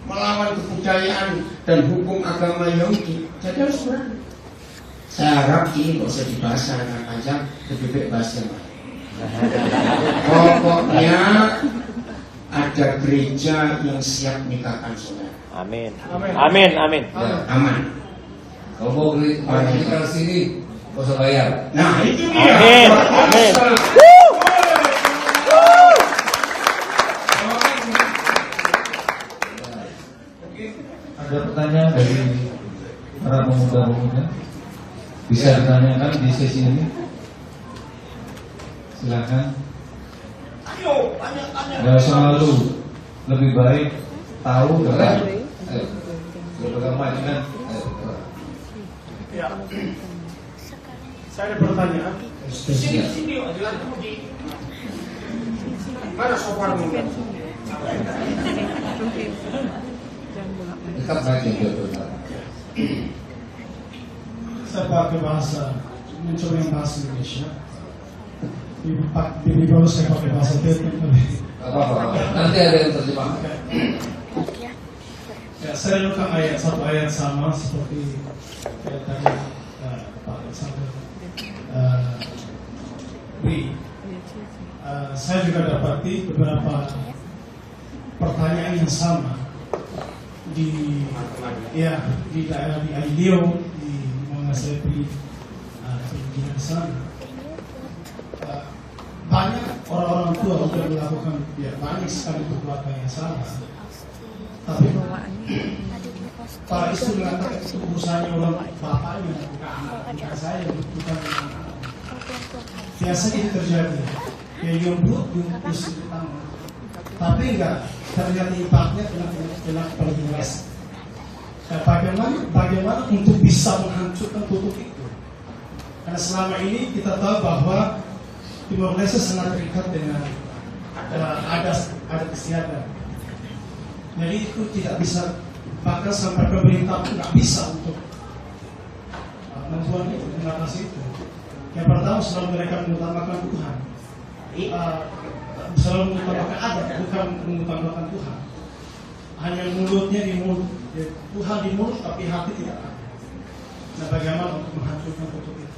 D: melawan kebudayaan dan hukum agama Yahudi. Jadi harus berani. Saya harap ini nggak usah dibahas secara panjang, lebih baik bahas yang lain. Pokoknya ada gereja yang siap nikahkan saudara.
E: Amin. Amin. Amin.
D: Aman.
B: Kalau mau kita ke sini, nggak usah bayar.
D: Nah itu dia.
E: Amin. Amin.
G: Ada pertanyaan dari para pemuda-pemuda? Bisa ditanyakan di sesi ini? Silakan. Dan selalu lebih baik tahu dan
B: Bagaimana?
E: Ya. Saya ada pertanyaan.
D: Sini, mana sopan muda?
B: Dekat saja betul.
H: Saya pakai bahasa, mencoba yang bahasa Indonesia. Di Paulus saya pakai bahasa Vietnam.
B: Apa-apa. Nanti ada yang terjemahkan.
H: Ya, saya lupa satu ayat sama seperti yang tadi Pak Alexander beri. Saya juga dapati beberapa pertanyaan yang sama di daerah di Ailio, di mana saya pergi di sana. Banyak orang-orang tua untuk melakukan banyak sekali perbuatan yang sama. Tapi para istri mengatakan itu urusannya orang bapaknya, bukan anak saya, bukan anak. Biasa ini terjadi. Ya jomblo, justru pertama. Tapi enggak, ternyata impaknya kena pada generasi. Bagaimana untuk bisa menghancurkan tutup itu? Karena selama ini kita tahu bahwa Timor Leste sangat terikat dengan adat istiadat. Jadi itu tidak bisa, bahkan sampai pemerintah pun nggak bisa untuk membuat itu, mengatasi itu. Yang pertama selalu mereka mengutamakan Tuhan, selalu mengutamakan adat, bukan mengutamakan Tuhan. Hanya mulutnya di mulut, Tuhan di mulut tapi hati tidak ada. Nah, bagaimana untuk menghancurkan kutub itu?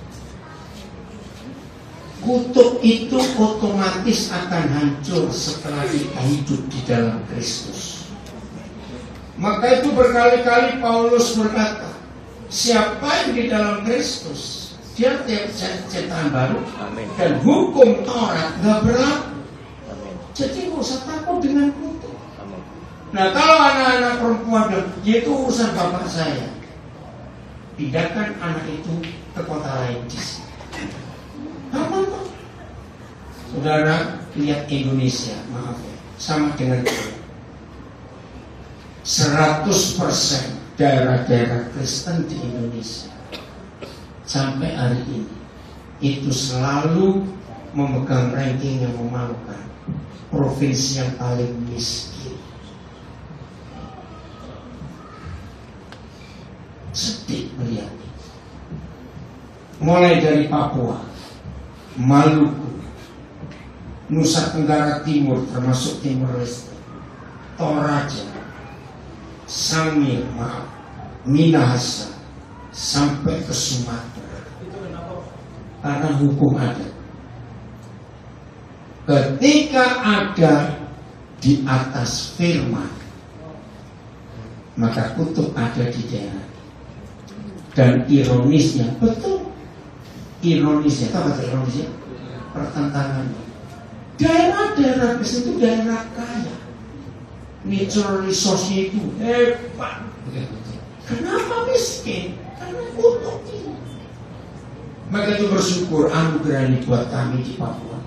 D: Kutub itu otomatis akan hancur setelah kita hidup di dalam Kristus. Maka itu berkali-kali Paulus berkata, siapa yang di dalam Kristus, dia ciptaan baru.
E: Amin.
D: Dan hukum Taurat nggak berlaku. Jadi nggak usah takut dengan kutub.
E: Amin.
D: Nah kalau anak-anak perempuan bilang, itu urusan bapak saya, pindahkan anak itu ke kota lain di sini. Apa? Saudara lihat Indonesia, maaf ya, sama dengan 100% daerah-daerah Kristen di Indonesia sampai hari ini itu selalu memegang ranking yang memalukan, provinsi yang paling miskin. Sedih melihat itu. Mulai dari Papua, Maluku, Nusa Tenggara Timur termasuk Timor Leste, Toraja, Sangir, Minahasa, sampai ke Sumatera. Karena hukum adat. Ketika ada di atas firman, maka kutub ada di daerah. Dan ironisnya, betul. Ironisnya, apa kata ironisnya? Pertentangannya. Daerah-daerah itu daerah kaya. Natural resource-nya itu hebat. Kenapa miskin? Karena kutub ini. Maka itu bersyukur anugerah ini buat kami di Papua.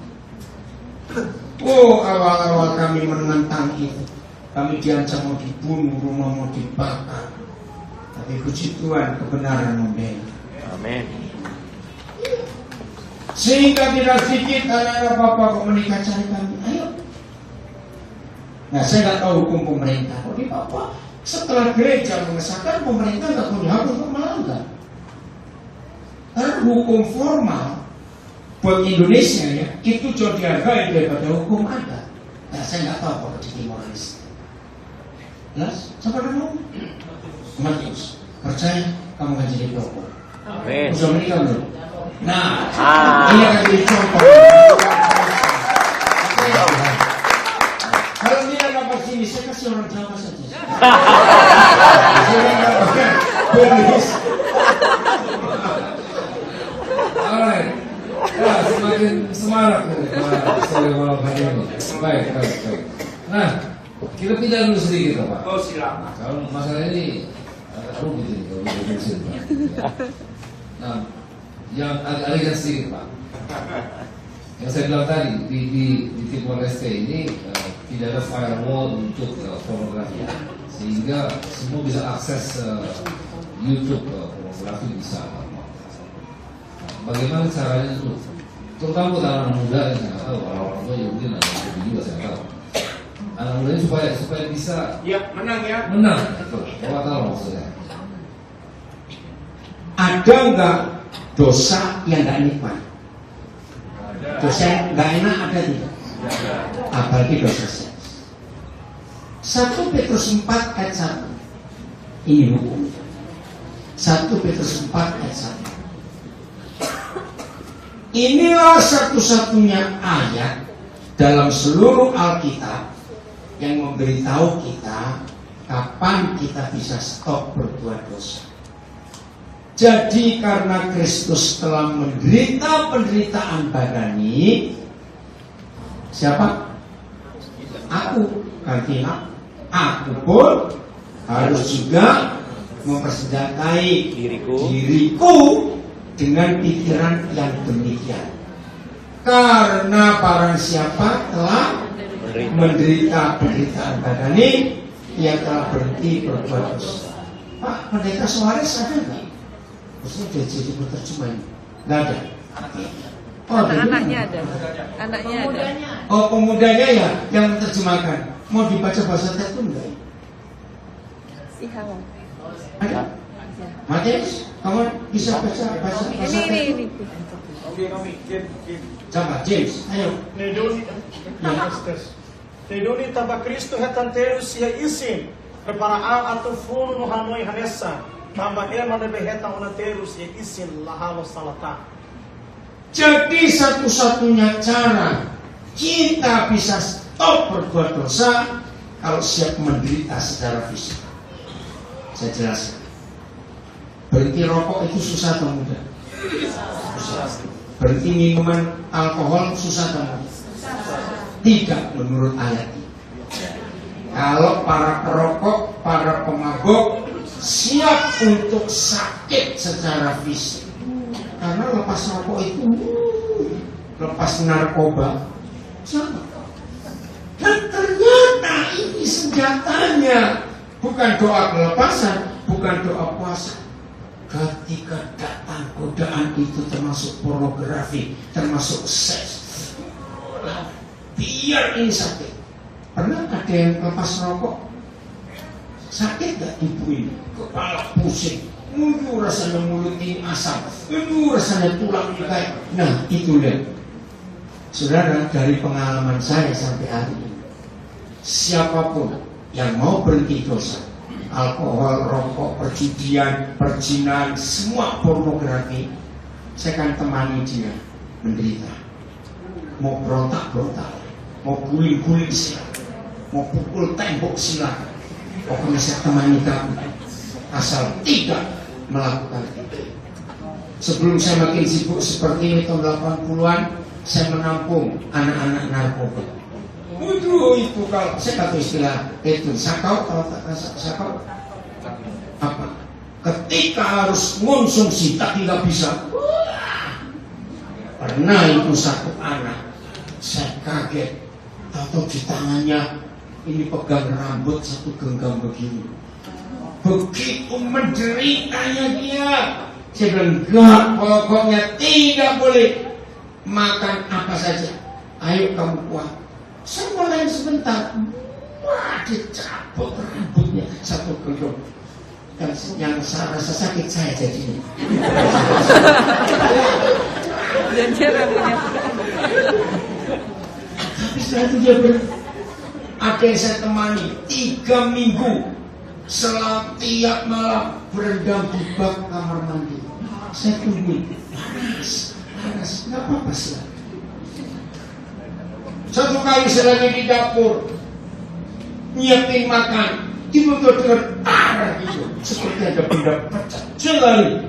D: Oh, awal-awal kami menentang itu, kami diancam mau dibunuh, rumah mau dibakar. Tapi puji Tuhan, kebenaran membela.
E: Amin.
D: Sehingga tidak sedikit anak-anak Bapak kok menikah cari kami. Ayo. Nah, saya nggak tahu hukum pemerintah. Kalau di Papua, setelah gereja mengesahkan, pemerintah nggak punya hak untuk melanggar. Karena hukum formal buat Indonesia ya, itu jauh dihargai daripada hukum adat. Nah, saya nggak tahu kalau di moralis. Jelas? Siapa dulu? Matius. Percaya kamu akan jadi pelopor.
E: Amin.
D: Sudah menikah belum? Nah,
E: Ah.
D: ini akan jadi contoh. Kalau dia dapat sini, saya kasih orang Jawa saja. Saya dapat beris.
B: Alright. Ya, semakin semarak nih Pak Soleh malam hari ini. Baik. Nah, kita pindah dulu sedikit Pak.
F: Oh silakan.
B: Kalau masalah ini agak rumit ini kalau diurusin Pak. Ya. Nah, yang agak sedikit Pak. Yang saya bilang tadi di Timor Leste ini tidak ada firewall untuk pornografi, sehingga semua bisa akses YouTube pornografi bisa. Bagaimana caranya itu? Terutama buat anak muda yang saya nggak tahu, orang tua yang mungkin anak muda juga saya nggak tahu. Anak muda ini supaya bisa
F: Ya, menang ya.
B: menang. Betul. Bapak tahu maksudnya.
D: Ada nggak dosa yang nggak nikmat? Dosa yang nggak enak ada tidak? Apalagi dosa seks. 1 Petrus 4 ayat 1. Ini hukum. 1 Petrus 4 ayat 1. Inilah satu-satunya ayat dalam seluruh Alkitab yang memberitahu kita kapan kita bisa stop berbuat dosa. Jadi karena Kristus telah menderita penderitaan badani, siapa? Aku, artinya aku pun harus juga mempersenjatai diriku dengan pikiran yang demikian. Karena barang siapa telah menderita penderitaan badani, ia telah berhenti berbuat dosa. Pak, pendeta Suarez ada nggak? Maksudnya dia jadi penerjemahan? Nggak ada. Oh,
C: Anaknya ada. Anaknya ada.
D: Oh, pemudanya ya yang menerjemahkan. Mau dibaca bahasa tertentu enggak?
C: Si Hawa.
D: Ada. Matius, kamu bisa baca bahasa tertentu?
C: Ini.
D: Coba James, ayo.
E: Neduni taba Kristo hetanteru sia isin prepara atau funu hanoi hanesa tamba ema lebe hetang unateru sia isin lahalo salata.
D: Jadi satu-satunya cara kita bisa stop berbuat dosa kalau siap menderita secara fisik. Saya jelaskan. Berhenti rokok itu susah atau mudah? Susah. Berhenti minuman alkohol susah atau mudah? Tidak menurut ayat ini. Kalau para perokok, para pemabuk siap untuk sakit secara fisik, karena lepas rokok itu, lepas narkoba, sama. Dan ternyata ini senjatanya, bukan doa kelepasan, bukan doa puasa. Ketika datang godaan itu termasuk pornografi, termasuk seks, biar ini sakit. Pernah ada yang lepas rokok? Sakit gak ibu ini? Kepala pusing, rasanya mulut ini asam, rasanya tulang ini kayak. Nah itu lihat. Saudara, dari pengalaman saya sampai hari ini, siapapun yang mau berhenti dosa, alkohol, rokok, perjudian, perzinahan, semua pornografi, saya akan temani dia menderita. Mau berontak-berontak, mau guling-guling silakan, mau pukul tembok silakan. Pokoknya saya temani kamu, asal tidak melakukan itu. Sebelum saya makin sibuk seperti ini tahun 80-an, saya menampung anak-anak narkoba. Waduh, itu kalau saya tahu istilah itu sakau, kalau tak sakau apa? Ketika harus konsumsi tapi nggak bisa. Pernah itu satu anak, saya kaget, tahu di tangannya ini pegang rambut satu genggam begini. Begitu menderitanya dia, saya bilang enggak, pokoknya tidak boleh makan apa saja. Ayo kamu kuat. Saya mulai sebentar, wah dicabut rambutnya satu genggam. Dan yang saya rasa sakit saya jadinya.
C: Dan dia rambutnya.
D: Tapi setelah itu dia ada yang saya temani 3 minggu setiap malam berendam di bak kamar mandi. Saya tungguin, panas, nggak apa-apa sih. Satu kali saya lagi di dapur nyiapin makan, tiba-tiba dengar gitu, seperti ada benda pecah. Selalu,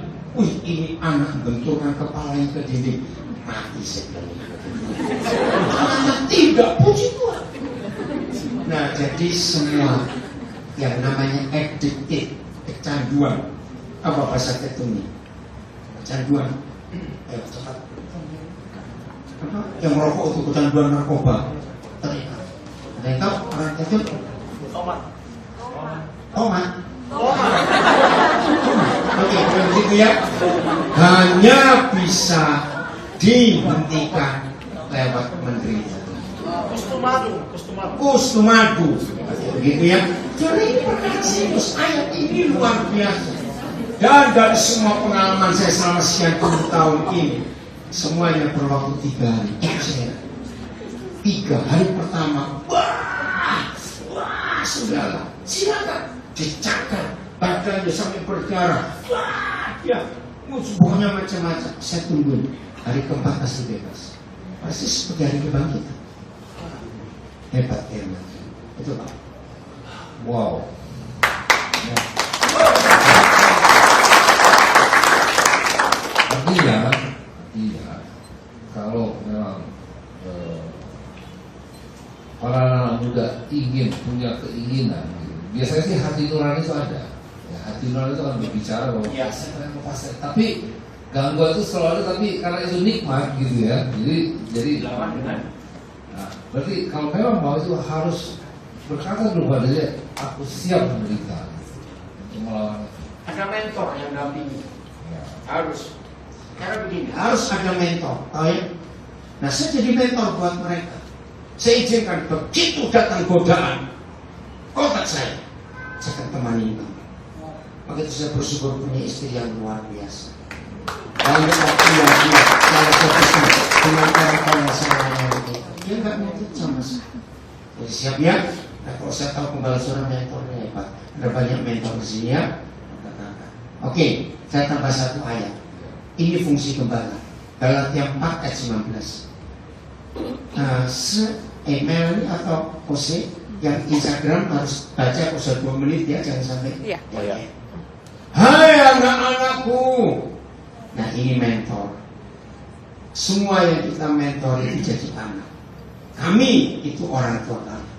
D: ini anak benturan kepalanya ke dinding, mati saya bilang. Anak tidak, puji Tuhan. Nah, jadi semua yang namanya addicted, kecanduan, apa bahasa ketumnya? Kecanduan. Ayo cepat. Apa? Yang merokok itu kecanduan narkoba. Terikat. Ada yang tahu orang itu? Tomat. Oke, kalau begitu ya, hanya bisa dihentikan lewat menderita. Kustumadu, begitu ya. Jadi ini perkara serius, ayat ini luar biasa. Dan dari semua pengalaman saya selama sekian puluh tahun ini, semuanya berwaktu 3 hari. Saya 3 hari pertama, wah, sudahlah, silakan dicakar, badannya sampai berdarah, wah, ya, pokoknya macam-macam. Saya tunggu hari keempat pasti bebas, pasti seperti hari kebangkitan. Hebat ya, itu Pak.
B: Wow. Ya. Artinya kalau memang para anak muda ingin punya keinginan, gitu. Biasanya sih hati nurani itu ada. Ya, hati nurani itu kan berbicara bahwa saya pengen lepas, tapi gangguan itu selalu ada, tapi karena itu nikmat gitu ya. Jadi lawan dengan. Nah, berarti kalau memang mau itu harus berkata dulu pada dia, aku siap menderita untuk melawan.
D: Ada mentor yang dampingi.
B: Ya.
D: Harus. Karena begini, harus ada mentor, tahu ya? Nah, saya jadi mentor buat mereka. Saya izinkan begitu datang godaan, kontak saya akan temani kamu. Maka itu saya bersyukur punya istri yang luar biasa. Banyak waktu yang dia saya fokuskan dengan cara yang saya layani. Dia nggak ngerti sama saya. Jadi siap ya. Nah, kalau saya tahu Gembala Suara mentornya hebat, ada banyak mentor di sini ya. Oke, saya tambah 1 ayat. Ini fungsi gembala. Galatia 4 ayat 19. Se-email atau Kose yang Instagram harus baca usah 2 menit ya, jangan sampai.
C: Iya.
D: Hai anak-anakku. Nah, ini mentor. Semua yang kita mentor itu jadi anak. Kami itu orang tua kami.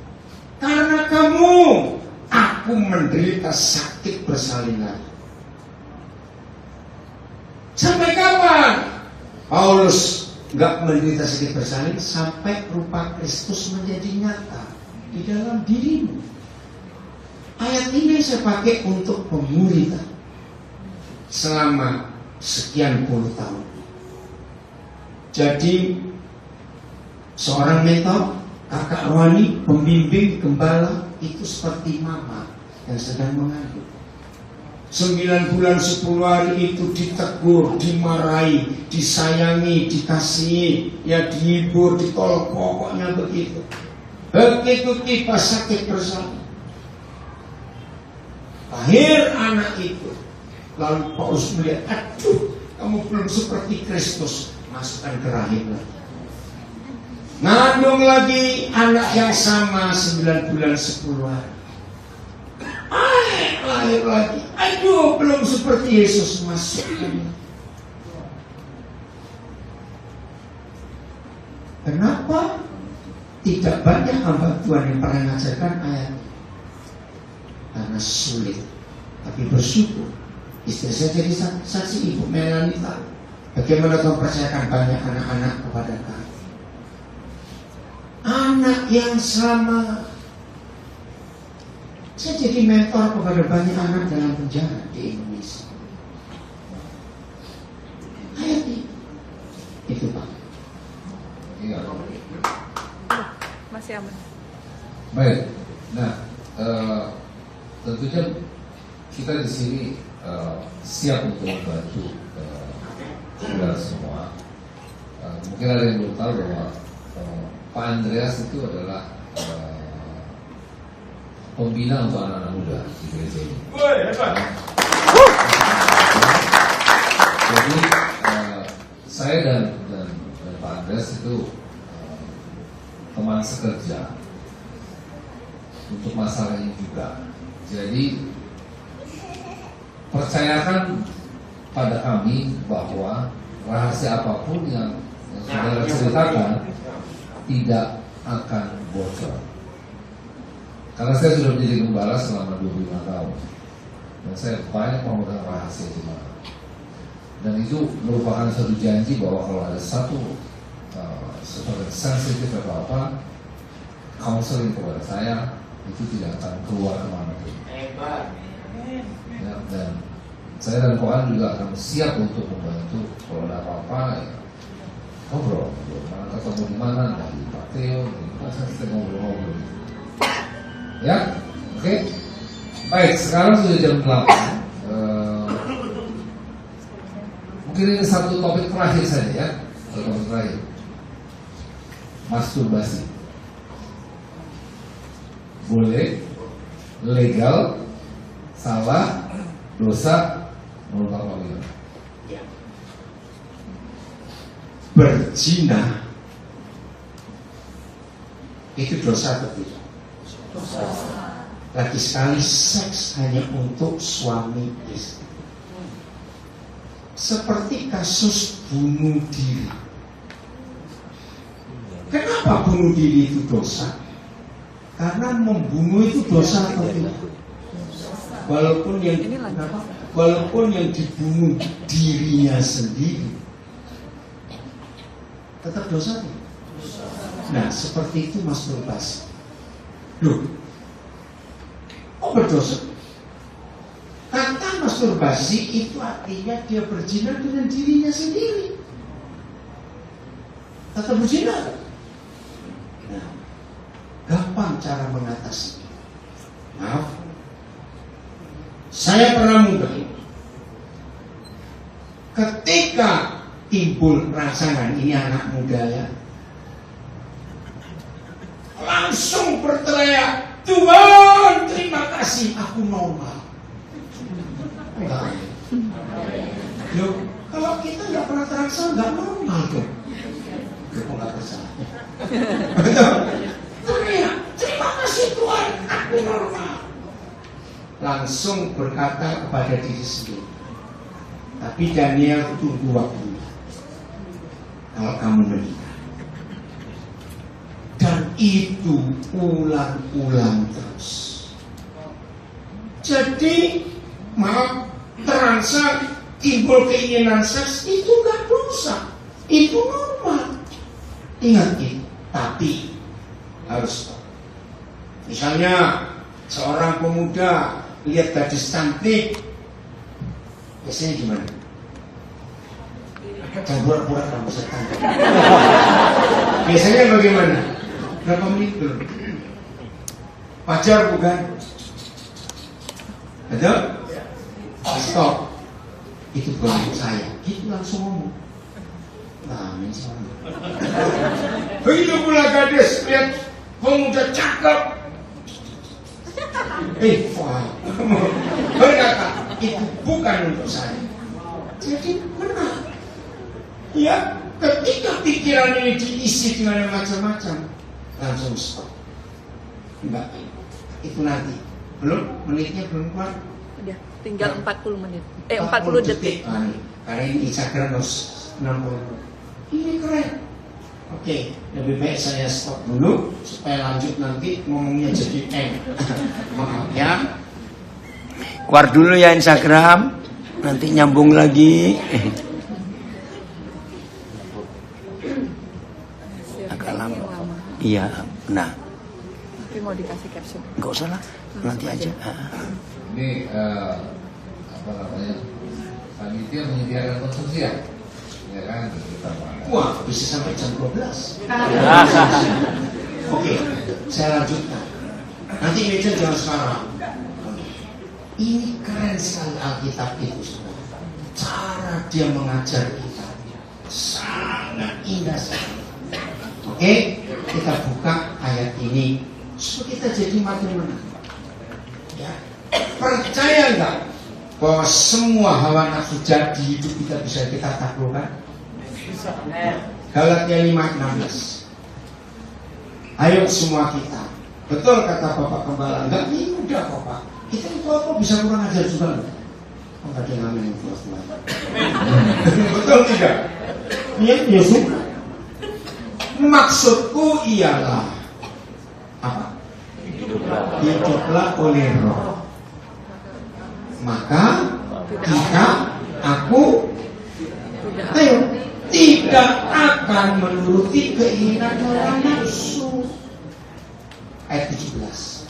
D: Karena kamu, aku menderita sakit bersalin lagi. Sampai kapan? Paulus nggak menderita sakit bersalin sampai rupa Kristus menjadi nyata di dalam dirimu. Ayat ini saya pakai untuk pemulihan selama sekian puluh tahun. Jadi seorang mentor, kakak rohani, pembimbing, gembala itu seperti mama yang sedang mengandung. 9 bulan 10 hari itu ditegur, dimarahi, disayangi, dikasihi, ya dihibur, ditolong, pokoknya begitu. Begitu tiba sakit bersalin, lahir anak itu. Lalu Paulus melihat, aduh, kamu belum seperti Kristus, masukkan ke rahim lagi. Ngandung lagi anak yang sama 9 bulan 10 hari. Lahir lagi, aduh, belum seperti Yesus, masukkan. Kenapa tidak banyak hamba Tuhan yang pernah mengajarkan ayat ini? Karena sulit. Tapi bersyukur, istri saya jadi saksi, Ibu Melanita, bagaimana Tuhan percayakan banyak anak-anak kepada kami. Anak yang sama. Saya jadi mentor kepada banyak anak dalam penjara di Indonesia. Ayat ini, itu Pak.
B: Iya.
C: Masih aman.
B: Baik. Nah, tentunya kita di sini siap untuk membantu saudara semua. Mungkin ada yang belum tahu bahwa Pak Andreas itu adalah pembina untuk anak-anak muda di gereja ini. Jadi saya dan Pak Andres itu teman sekerja untuk masalah ini juga. Jadi percayakan pada kami bahwa rahasia apapun yang saudara ceritakan tidak akan bocor. Karena saya sudah menjadi gembala selama 25 tahun dan saya banyak memegang rahasia jemaat. Dan itu merupakan suatu janji bahwa kalau ada satu sensitif atau apa, counseling kepada saya itu tidak akan keluar kemana-mana. Ya, dan saya dan kawan juga akan siap untuk membantu kalau ada apa-apa. Ya, ngobrol, mana ketemu di mana, di Pak Theo, di mana kita ngobrol-ngobrol. Ya, oke. Baik, sekarang sudah jam 8. Mungkin ini satu topik terakhir saja ya. Topik terakhir. Masturbasi. Boleh, legal, salah, dosa, menurut Bapak bagaimana?
D: Berzina itu dosa atau tidak? Dosa. Lagi sekali seks hanya untuk suami istri. Seperti kasus bunuh diri. Kenapa bunuh diri itu dosa? Karena membunuh itu dosa atau tidak? Walaupun yang dibunuh dirinya sendiri, tetap dosa tidak? Nah, seperti itu masturbasi. Loh, kok berdosa? Kata masturbasi itu artinya dia berzina dengan dirinya sendiri. Tetap berzina. Nah, gampang cara mengatasi. Maaf, saya pernah muda. Ketika timbul rangsangan, ini anak muda ya, langsung berteriak, Tuhan terima kasih aku normal. Enggak. Loh, kalau kita nggak pernah terangsang nggak normal tuh. Kok nggak percaya? Betul. Teriak, terima kasih Tuhan aku normal. Langsung berkata kepada diri sendiri. Tapi Daniel tunggu waktunya. Kalau kamu menikah. Dan itu ulang-ulang terus. Jadi, maaf, terangsang, timbul keinginan seks, itu gak dosa. Itu normal. Ingat itu. Tapi, harus stop. Misalnya, seorang pemuda lihat gadis cantik, biasanya gimana? Jangan pura-pura kamu setan. Biasanya bagaimana? Berapa menit dulu? Pacar bukan? Betul? Stop. Itu bukan untuk saya. Gitu langsung ngomong. Nah, ini sama. Begitu pula gadis lihat pemuda cakep. Wah, berkata itu bukan untuk saya. Jadi benar. Ya, ketika pikiran ini diisi dengan macam-macam, langsung stop. Enggak, itu nanti. Belum, menitnya belum keluar.
C: Udah, tinggal 40 menit. 40 detik.
D: Karena ini Instagram harus 60. Ini keren. Oke, lebih baik saya stop dulu supaya lanjut nanti ngomongnya jadi maaf ya.
A: Keluar dulu ya Instagram, nanti nyambung lagi. Agak lama. Iya, nah.
C: Tapi mau dikasih caption.
A: Enggak usah lah, nanti aja.
B: Ini apa namanya? Panitia menyediakan konsumsi ya? Ya kan?
D: Wah, bisa sampai jam 12. Oke, saya lanjutkan. Nanti meja jangan sekarang. Ini keren sekali Alkitab itu. Cara dia mengajar kita sangat indah sekali. Oke, kita buka ayat ini supaya kita jadi makin menang. Ya. Percaya nggak bahwa semua hawa nafsu jahat di hidup kita bisa kita taklukkan? Galatia 5:16. Ayo semua kita. Betul kata Bapak Gembala, enggak mudah kok Pak. Kita itu apa bisa kurang ajar juga loh. Enggak ada yang ngamen puas-puas. Betul tidak? Ya suka. Maksudku ialah apa? Hiduplah oleh Roh. Maka kita, aku, ayo, tidak akan menuruti keinginan hawa nafsu. Ayat 17.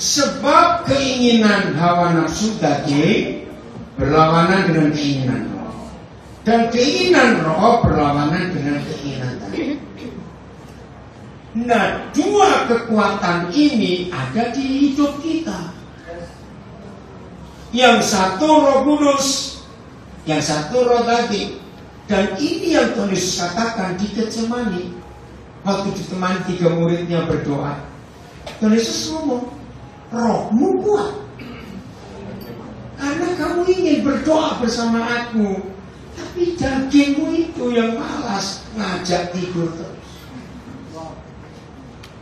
D: Sebab keinginan hawa nafsu daging berlawanan dengan keinginan roh, dan keinginan roh berlawanan dengan keinginan daging. Nah, dua kekuatan ini ada di hidup kita. Yang satu Roh Kudus, yang satu roh daging. Dan ini yang Tuhan Yesus katakan di Getsemani. Waktu ditemani 3 muridnya berdoa, Tuhan Yesus ngomong, rohmu kuat karena kamu ingin berdoa bersama aku, tapi dagingmu itu yang malas ngajak tidur terus.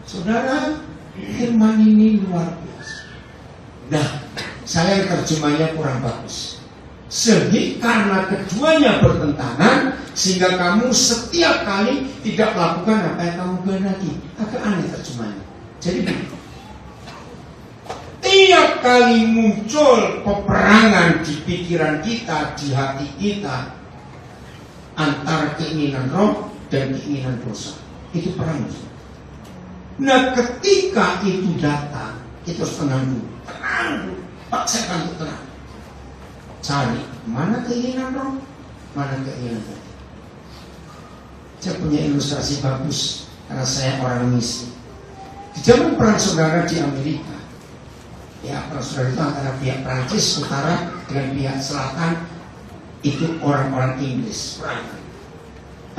D: Saudara, firman ini luar biasa. Nah, saya terjemahnya kurang bagus. Sehingga karena keduanya bertentangan, sehingga kamu setiap kali tidak melakukan apa yang kamu kehendaki. Agak aneh terjemahnya. Jadi tiap kali muncul peperangan di pikiran kita, di hati kita, antara keinginan roh dan keinginan dosa, itu perang. Nah, ketika itu datang, itu harus tenang dulu. Tenang dulu. Paksakan untuk tenang. Cari mana keinginan roh, mana keinginan daging. Saya punya ilustrasi bagus karena saya orang misi. Di zaman perang saudara di Amerika, ya perang saudara itu antara pihak Prancis utara dengan pihak selatan itu orang-orang Inggris.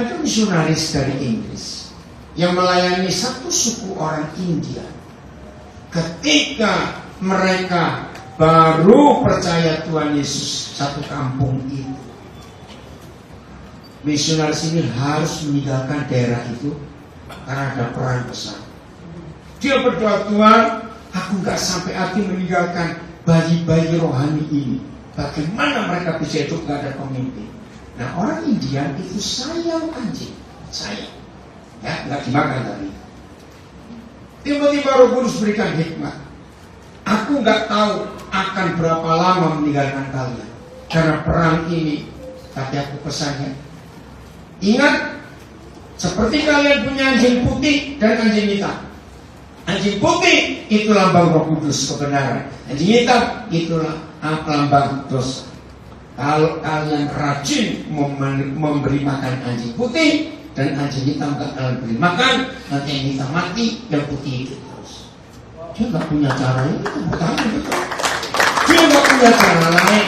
D: Ada misionaris dari Inggris yang melayani satu suku orang India. Ketika mereka baru percaya Tuhan Yesus, satu kampung itu, misionaris ini harus meninggalkan daerah itu karena ada perang besar. Dia berdoa, Tuhan, aku gak sampai hati meninggalkan bayi-bayi rohani ini. Bagaimana mereka bisa hidup gak ada pemimpin? Nah, orang India itu sayang anjing, sayang, ya gak dimakan tadi. Tiba-tiba Roh Kudus berikan hikmat. Aku gak tahu akan berapa lama meninggalkan kalian karena perang ini, tapi aku pesannya, ingat, seperti kalian punya anjing putih dan anjing hitam. Anjing putih itu lambang Roh Kudus kebenaran. Anjing hitam itulah lambang dosa. Kalau kalian rajin memberi makan anjing putih dan anjing hitam gak kalian beri makan, nanti yang hitam mati, yang putih hidup terus. Dia gak punya cara itu, bertanya betul. Dia gak punya cara lain.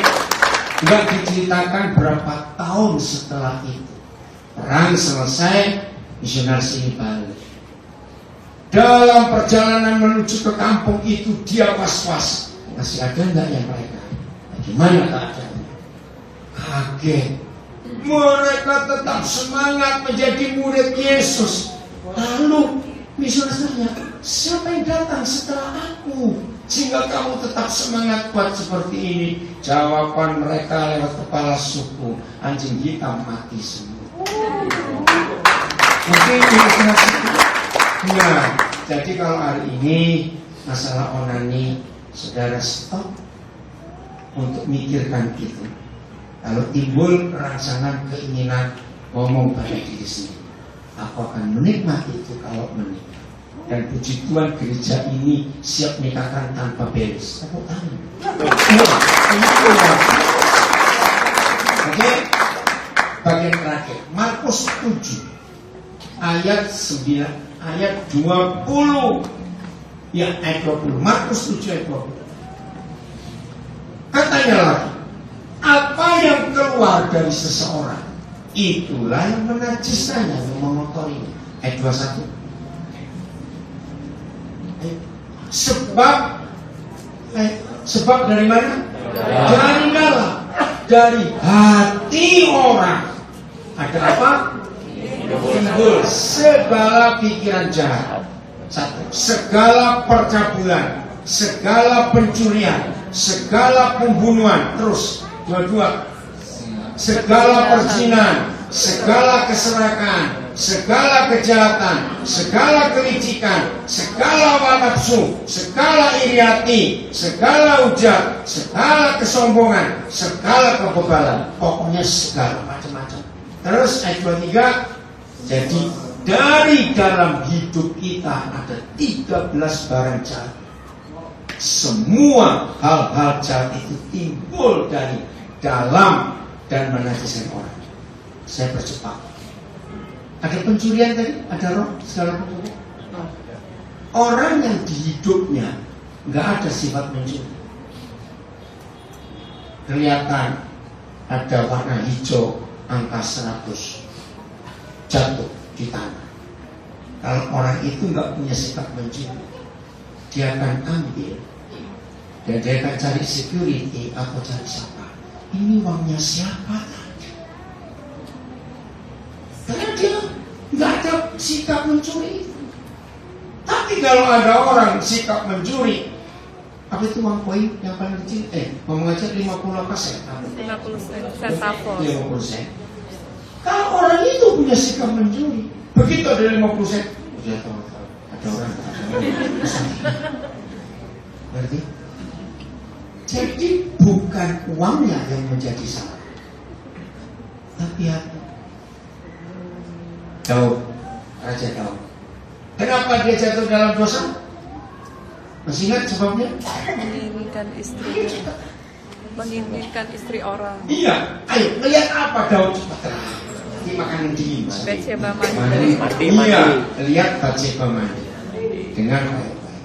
D: Gak diceritakan berapa tahun setelah itu. Perang selesai, misionaris ini balik. Dalam perjalanan menuju ke kampung itu dia was-was. Masih ada enggak yang mereka? Bagaimana keadaannya? Kaget. Mereka tetap semangat menjadi murid Yesus. Lalu misionaris tanya, siapa yang datang setelah aku sehingga kamu tetap semangat kuat seperti ini? Jawaban mereka lewat kepala suku, anjing hitam mati semua. Mungkin ilustrasi. Ya, jadi kalau hari ini masalah onani, saudara stop untuk mikirkan itu. Kalau timbul rangsangan keinginan ngomong pada diri sendiri, aku akan menikmati itu kalau menikah. Dan puji Tuhan gereja ini siap nikahkan tanpa beres. Tepuk tangan. Oke, bagian terakhir Markus 7 ayat 9 ayat 20. Ya, ayat 20. Markus 7 ayat 20. Katanya lagi, apa yang keluar dari seseorang, itulah yang menajiskannya, yang mengotorinya. Ayat 21. Sebab dari mana? Dari dalam, dari hati orang. Ada apa? Timbul segala pikiran jahat. Satu, segala percabulan, segala pencurian, segala pembunuhan. Terus, dua, segala perzinahan, segala keserakan, segala kejahatan, segala kelicikan, segala hawa nafsu, segala iri hati, segala ujat, segala kesombongan, segala kebebalan. Pokoknya segala macam-macam. Terus ayat 23, jadi dari dalam hidup kita ada 13 barang jahat. Semua hal-hal jahat itu timbul dari dalam dan menajiskan orang. Saya percepat. Ada pencurian tadi, ada roh, segala pencurian. Orang yang di hidupnya nggak ada sifat mencuri. Kelihatan ada warna hijau angka 100 jatuh di tanah. Kalau orang itu nggak punya sikap mencuri, dia akan ambil dan dia akan cari security atau cari siapa. Ini uangnya siapa? Karena dia nggak ada sikap mencuri. Tapi kalau ada orang sikap mencuri, apa itu uang koin yang paling kecil? Mau mengajak 50 apa sen?
C: 50 sen tapos.
D: 50 sen. Kalau orang itu punya sikap mencuri, begitu ada 50 sen, dia tahu ada orang. Berarti, jadi bukan uangnya yang menjadi salah, tapi hati. Daud, Raja Daud. Kenapa dia jatuh dalam dosa? Masih ingat sebabnya?
C: Menginginkan istri orang.
D: Iya, ayo lihat apa Daud cepat. Ini makanan dingin.
C: Batseba mandi.
D: Iya, lihat Batseba mandi. Dengar baik-baik.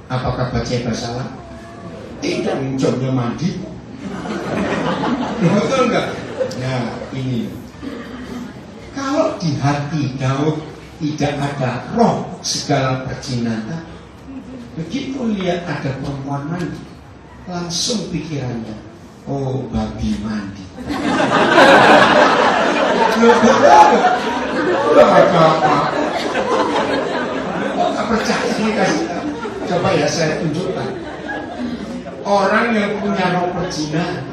D: Apakah Batseba salah? Tidak, jomnya mandi. Betul enggak? Nah, ini. Kalau di hati Daud tidak ada roh segala perzinaan, begitu lihat ada perempuan mandi, langsung pikirannya, oh babi mandi. Udah apa-apa. Gak percaya ini kasih tahu. Coba ya saya tunjukkan. Orang yang punya roh perzinaan,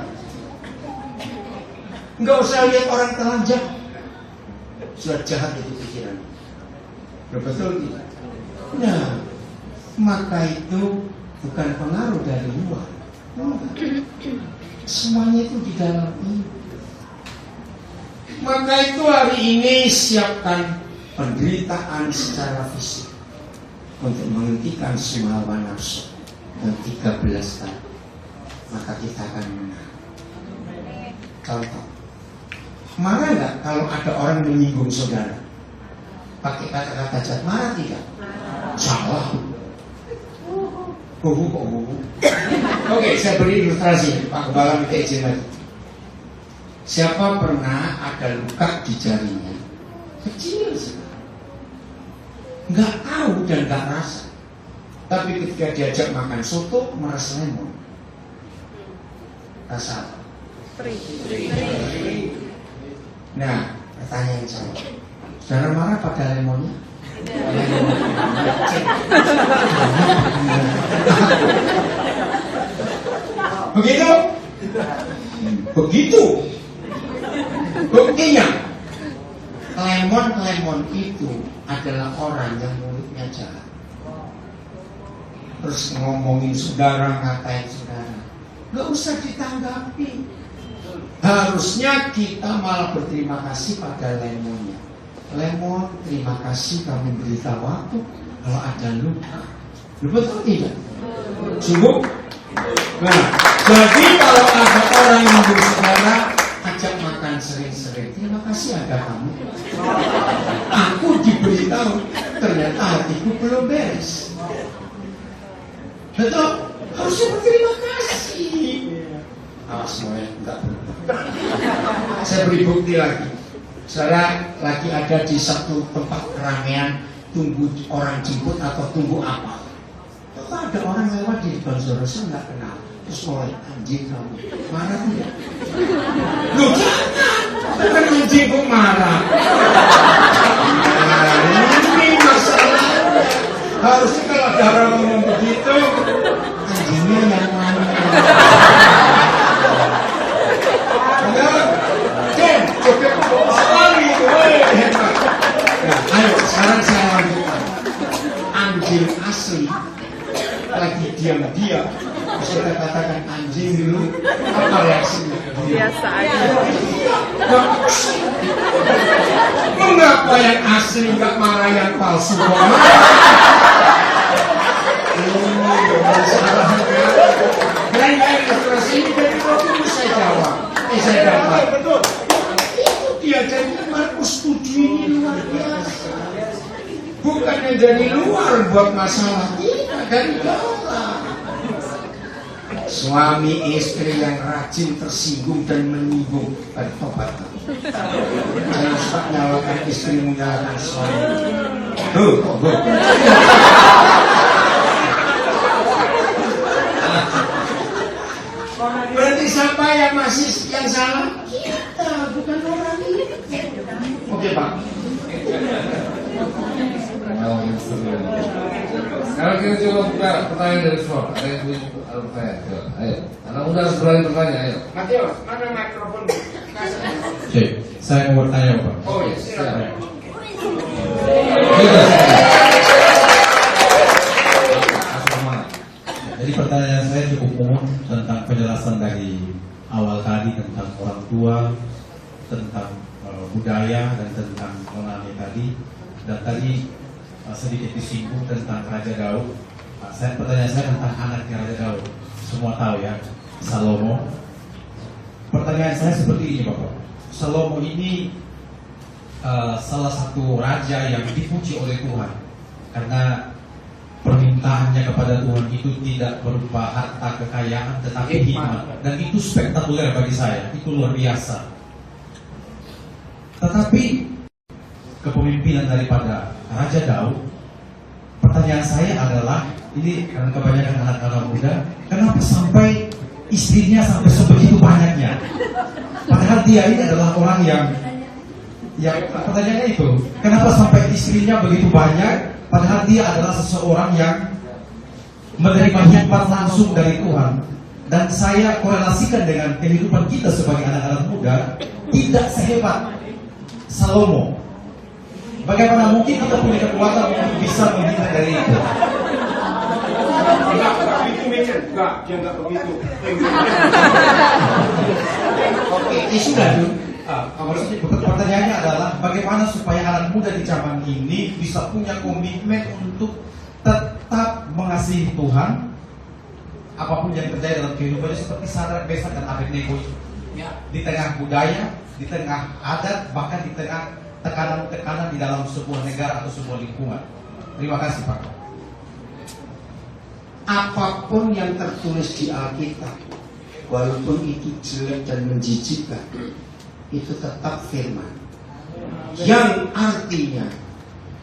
D: nggak usah lihat orang telanjang, sudah jahat itu pikiran. Betul tidak? Nah, maka itu bukan pengaruh dari luar. Semuanya itu di dalam ini. Maka itu hari ini siapkan penderitaan secara fisik untuk menghentikan semua hawa nafsu dan 13 tahun. Maka kita akan menang. Contoh, marah nggak kalau ada orang menyinggung saudara? Pakai kata-kata jahat, marah tidak? Salah. Oke, saya beri ilustrasi. Pak Kepala minta izin lagi. Siapa pernah ada luka di jarinya? Kecil sekali, nggak tahu dan nggak rasa. Tapi ketika diajak makan soto, merasa lemon. Rasa apa? Nah, pertanyaan saya, saudara marah pada lemonnya? Begitu? Begitu. Buktinya, lemon itu adalah orang yang mulutnya jahat. Terus ngomongin saudara, ngatain saudara, nggak usah ditanggapi. Harusnya kita malah berterima kasih pada lemonnya. Lemon, terima kasih kamu beritahu aku kalau ada luka. Betul tidak? Sungguh? Nah, jadi kalau ada orang yang saudara, ajak makan sering-sering. Terima kasih ada kamu. Aku diberitahu, ternyata hatiku belum beres. Betul? Harusnya berterima kasih. Awas semuanya enggak berubah. Saya beri bukti lagi. Saudara lagi ada di satu tempat keramaian tunggu orang jemput atau tunggu apa. Kalau ada orang lewat di depan saudara, saya nggak kenal, terus mulai anjing kamu marah tidak? Loh jangan, bukan anjing kok marah. Nah, ini masalah. Harusnya kalau ada orang ngomong begitu, anjingnya yang mana? Ken, coba sekali itu, hebat. Nah, ayo sekarang saya lanjutkan. Anjing asli lagi diam-diam, kita katakan anjing dulu, apa reaksinya?
C: Biasa aja.
D: Mengapa yang asli nggak marah yang palsu? Kalian ilustrasi ini dari waktu saya jawab. Saya dapat. Itu dia jadi Markus 7 ini luar biasa. Bukan yang dari luar buat masalah, tidak dari dalam. Suami istri yang rajin tersinggung dan menyinggung, bertobat. Jangan suka nyalakan istrimu, nyalakan suami. Berarti siapa yang masih yang salah? Kita, bukan orang ini. Oke Pak.
B: Sekarang kita coba buka pertanyaan dari floor. Ada yang punya pertanyaan? Ayo, anak muda harus berani bertanya. Ayo.
D: Matius, mana mikrofon?
G: Oke, saya mau bertanya Pak.
D: Oh ya, silakan.
G: Jadi pertanyaan saya cukup umum tentang penjelasan dari awal tadi tentang orang tua, tentang budaya dan tentang monami tadi, dan tadi sedikit disinggung tentang Raja Daud. Pertanyaan saya tentang anaknya Raja Daud. Semua tahu ya, Salomo. Pertanyaan saya seperti ini Bapak. Salomo ini salah satu raja yang dipuji oleh Tuhan karena permintaannya kepada Tuhan itu tidak berupa harta kekayaan tetapi hikmat, dan itu spektakuler bagi saya, itu luar biasa. Tetapi kepemimpinan daripada Raja Daud, pertanyaan saya adalah ini karena kebanyakan anak-anak muda, kenapa sampai istrinya sampai sebegitu banyaknya? Padahal dia ini adalah orang yang pertanyaannya itu, kenapa sampai istrinya begitu banyak? Padahal dia adalah seseorang yang menerima hikmat langsung dari Tuhan. Dan saya korelasikan dengan kehidupan kita sebagai anak-anak muda, tidak sehebat Salomo. Bagaimana mungkin kita punya kekuatan untuk bisa menghindar dari itu?
D: Enggak begitu, Mitchell. Enggak, dia enggak begitu.
G: Oke, sudah. Maksudnya pertanyaannya adalah bagaimana supaya anak muda di zaman ini bisa punya komitmen untuk tetap mengasihi Tuhan apapun yang terjadi dalam kehidupannya, seperti Sadrak, Mesak dan Abednego di tengah budaya, di tengah adat, bahkan di tengah tekanan-tekanan di dalam sebuah negara atau sebuah lingkungan. Terima kasih Pak.
D: Apapun yang tertulis di Alkitab, walaupun itu jelek dan menjijikkan, itu tetap firman yang artinya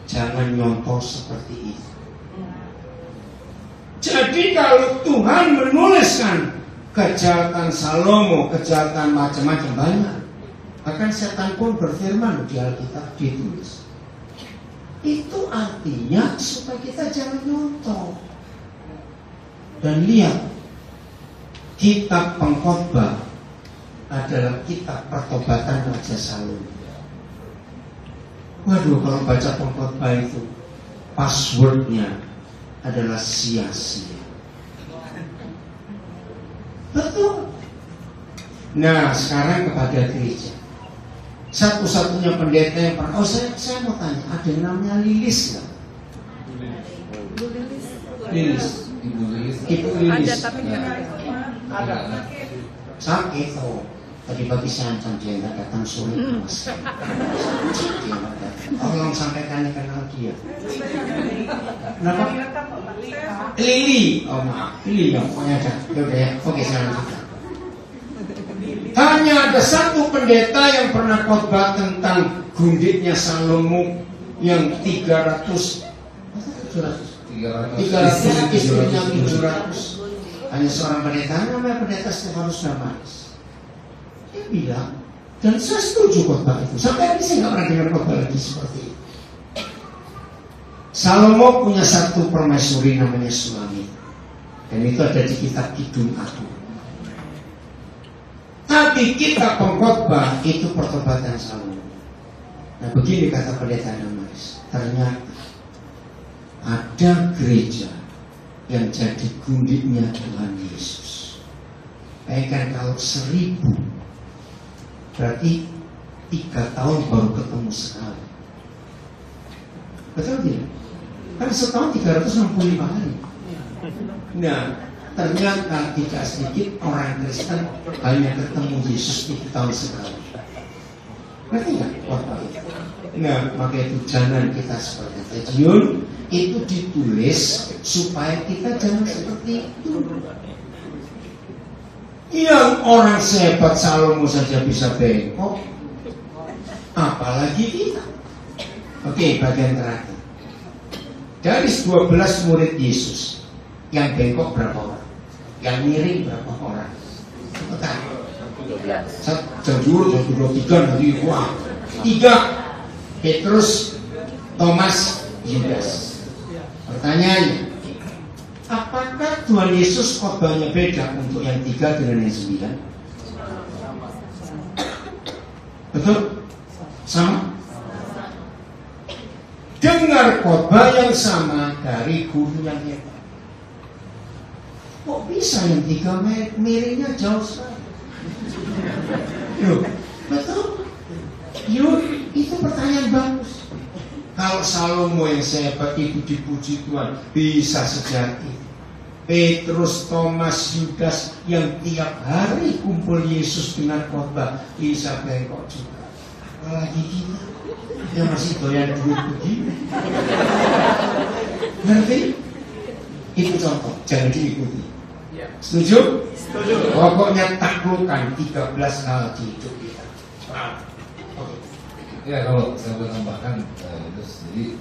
D: jangan nyontoh seperti itu. Jadi kalau Tuhan menuliskan kejahatan Salomo, kejahatan macam-macam banyak, bahkan setan pun berfirman di Alkitab ditulis. Itu artinya supaya kita jangan nyontoh. Dan lihat, kitab Pengkhotbah adalah kitab pertobatan Raja Salomo. Waduh, kalau baca Pengkhotbah itu passwordnya adalah sia-sia. Betul. Nah, sekarang kepada gereja. Satu-satunya pendeta yang pernah, saya mau tanya, ada yang namanya Lilis nggak? Lilis. Ibu Lilis.
C: Ada tapi
D: Ada. Sakit oh. Tadi pagi saya ancam dia nggak datang sore mas. Dia nggak datang. Tolong sampaikan kenal dia. Kenapa? Lili. Oh maaf, Lili ya. Pokoknya ada. Yaudah ya. Oke, saya lanjutkan. Hanya ada satu pendeta yang pernah khotbah tentang gunditnya Salomo yang 300 istrinya 700. Hanya seorang pendeta namanya pendeta Stefanus Damaris. Dia bilang, dan saya setuju khotbah itu. Sampai hari ini saya nggak pernah dengar khotbah lagi seperti itu. Salomo punya satu permaisuri namanya Sulamit, dan itu ada di kitab Kidung Agung. Tapi kitab pengkhotbah itu pertobatan Salomo. Nah begini kata pendeta Damaris, ternyata ada gereja yang jadi gundiknya Tuhan Yesus. Bayangkan kalau 1000, berarti 3 tahun baru ketemu sekali. Betul tidak? Kan setahun 365 hari. Nah, ternyata tidak sedikit orang Kristen hanya ketemu Yesus 3 tahun sekali. Berarti nggak? Nah, maka itu jangan kita seperti Tejun. Itu ditulis supaya kita jangan seperti itu. Yang orang sehebat Salomo saja bisa bengkok, apalagi kita. Oke, bagian terakhir. Dari 12 murid Yesus, yang bengkok berapa orang? Yang miring berapa orang? Betul. 3 nanti wah. 3 Petrus, Thomas, Yudas. Pertanyaannya, apakah Tuhan Yesus khotbahnya beda untuk yang 3 dengan yang 9? Betul? Sama? Dengar khotbah yang sama dari guru yang hebat. Kok bisa yang 3 miringnya jauh sekali? Loh, betul? Yuk, itu pertanyaan bagus. Kalau Salomo yang sehebat itu dipuji Tuhan, bisa sejati. Petrus, Thomas, Yudas yang tiap hari kumpul Yesus dengan khotbah, bisa bengkok juga. Apalagi kita yang masih doyan duit begini. Ngerti? Itu contoh, jangan diikuti. Setuju? Setuju. Pokoknya taklukkan 13 hal di hidup kita.
B: Ya, kalau saya boleh tambahkan itu sendiri,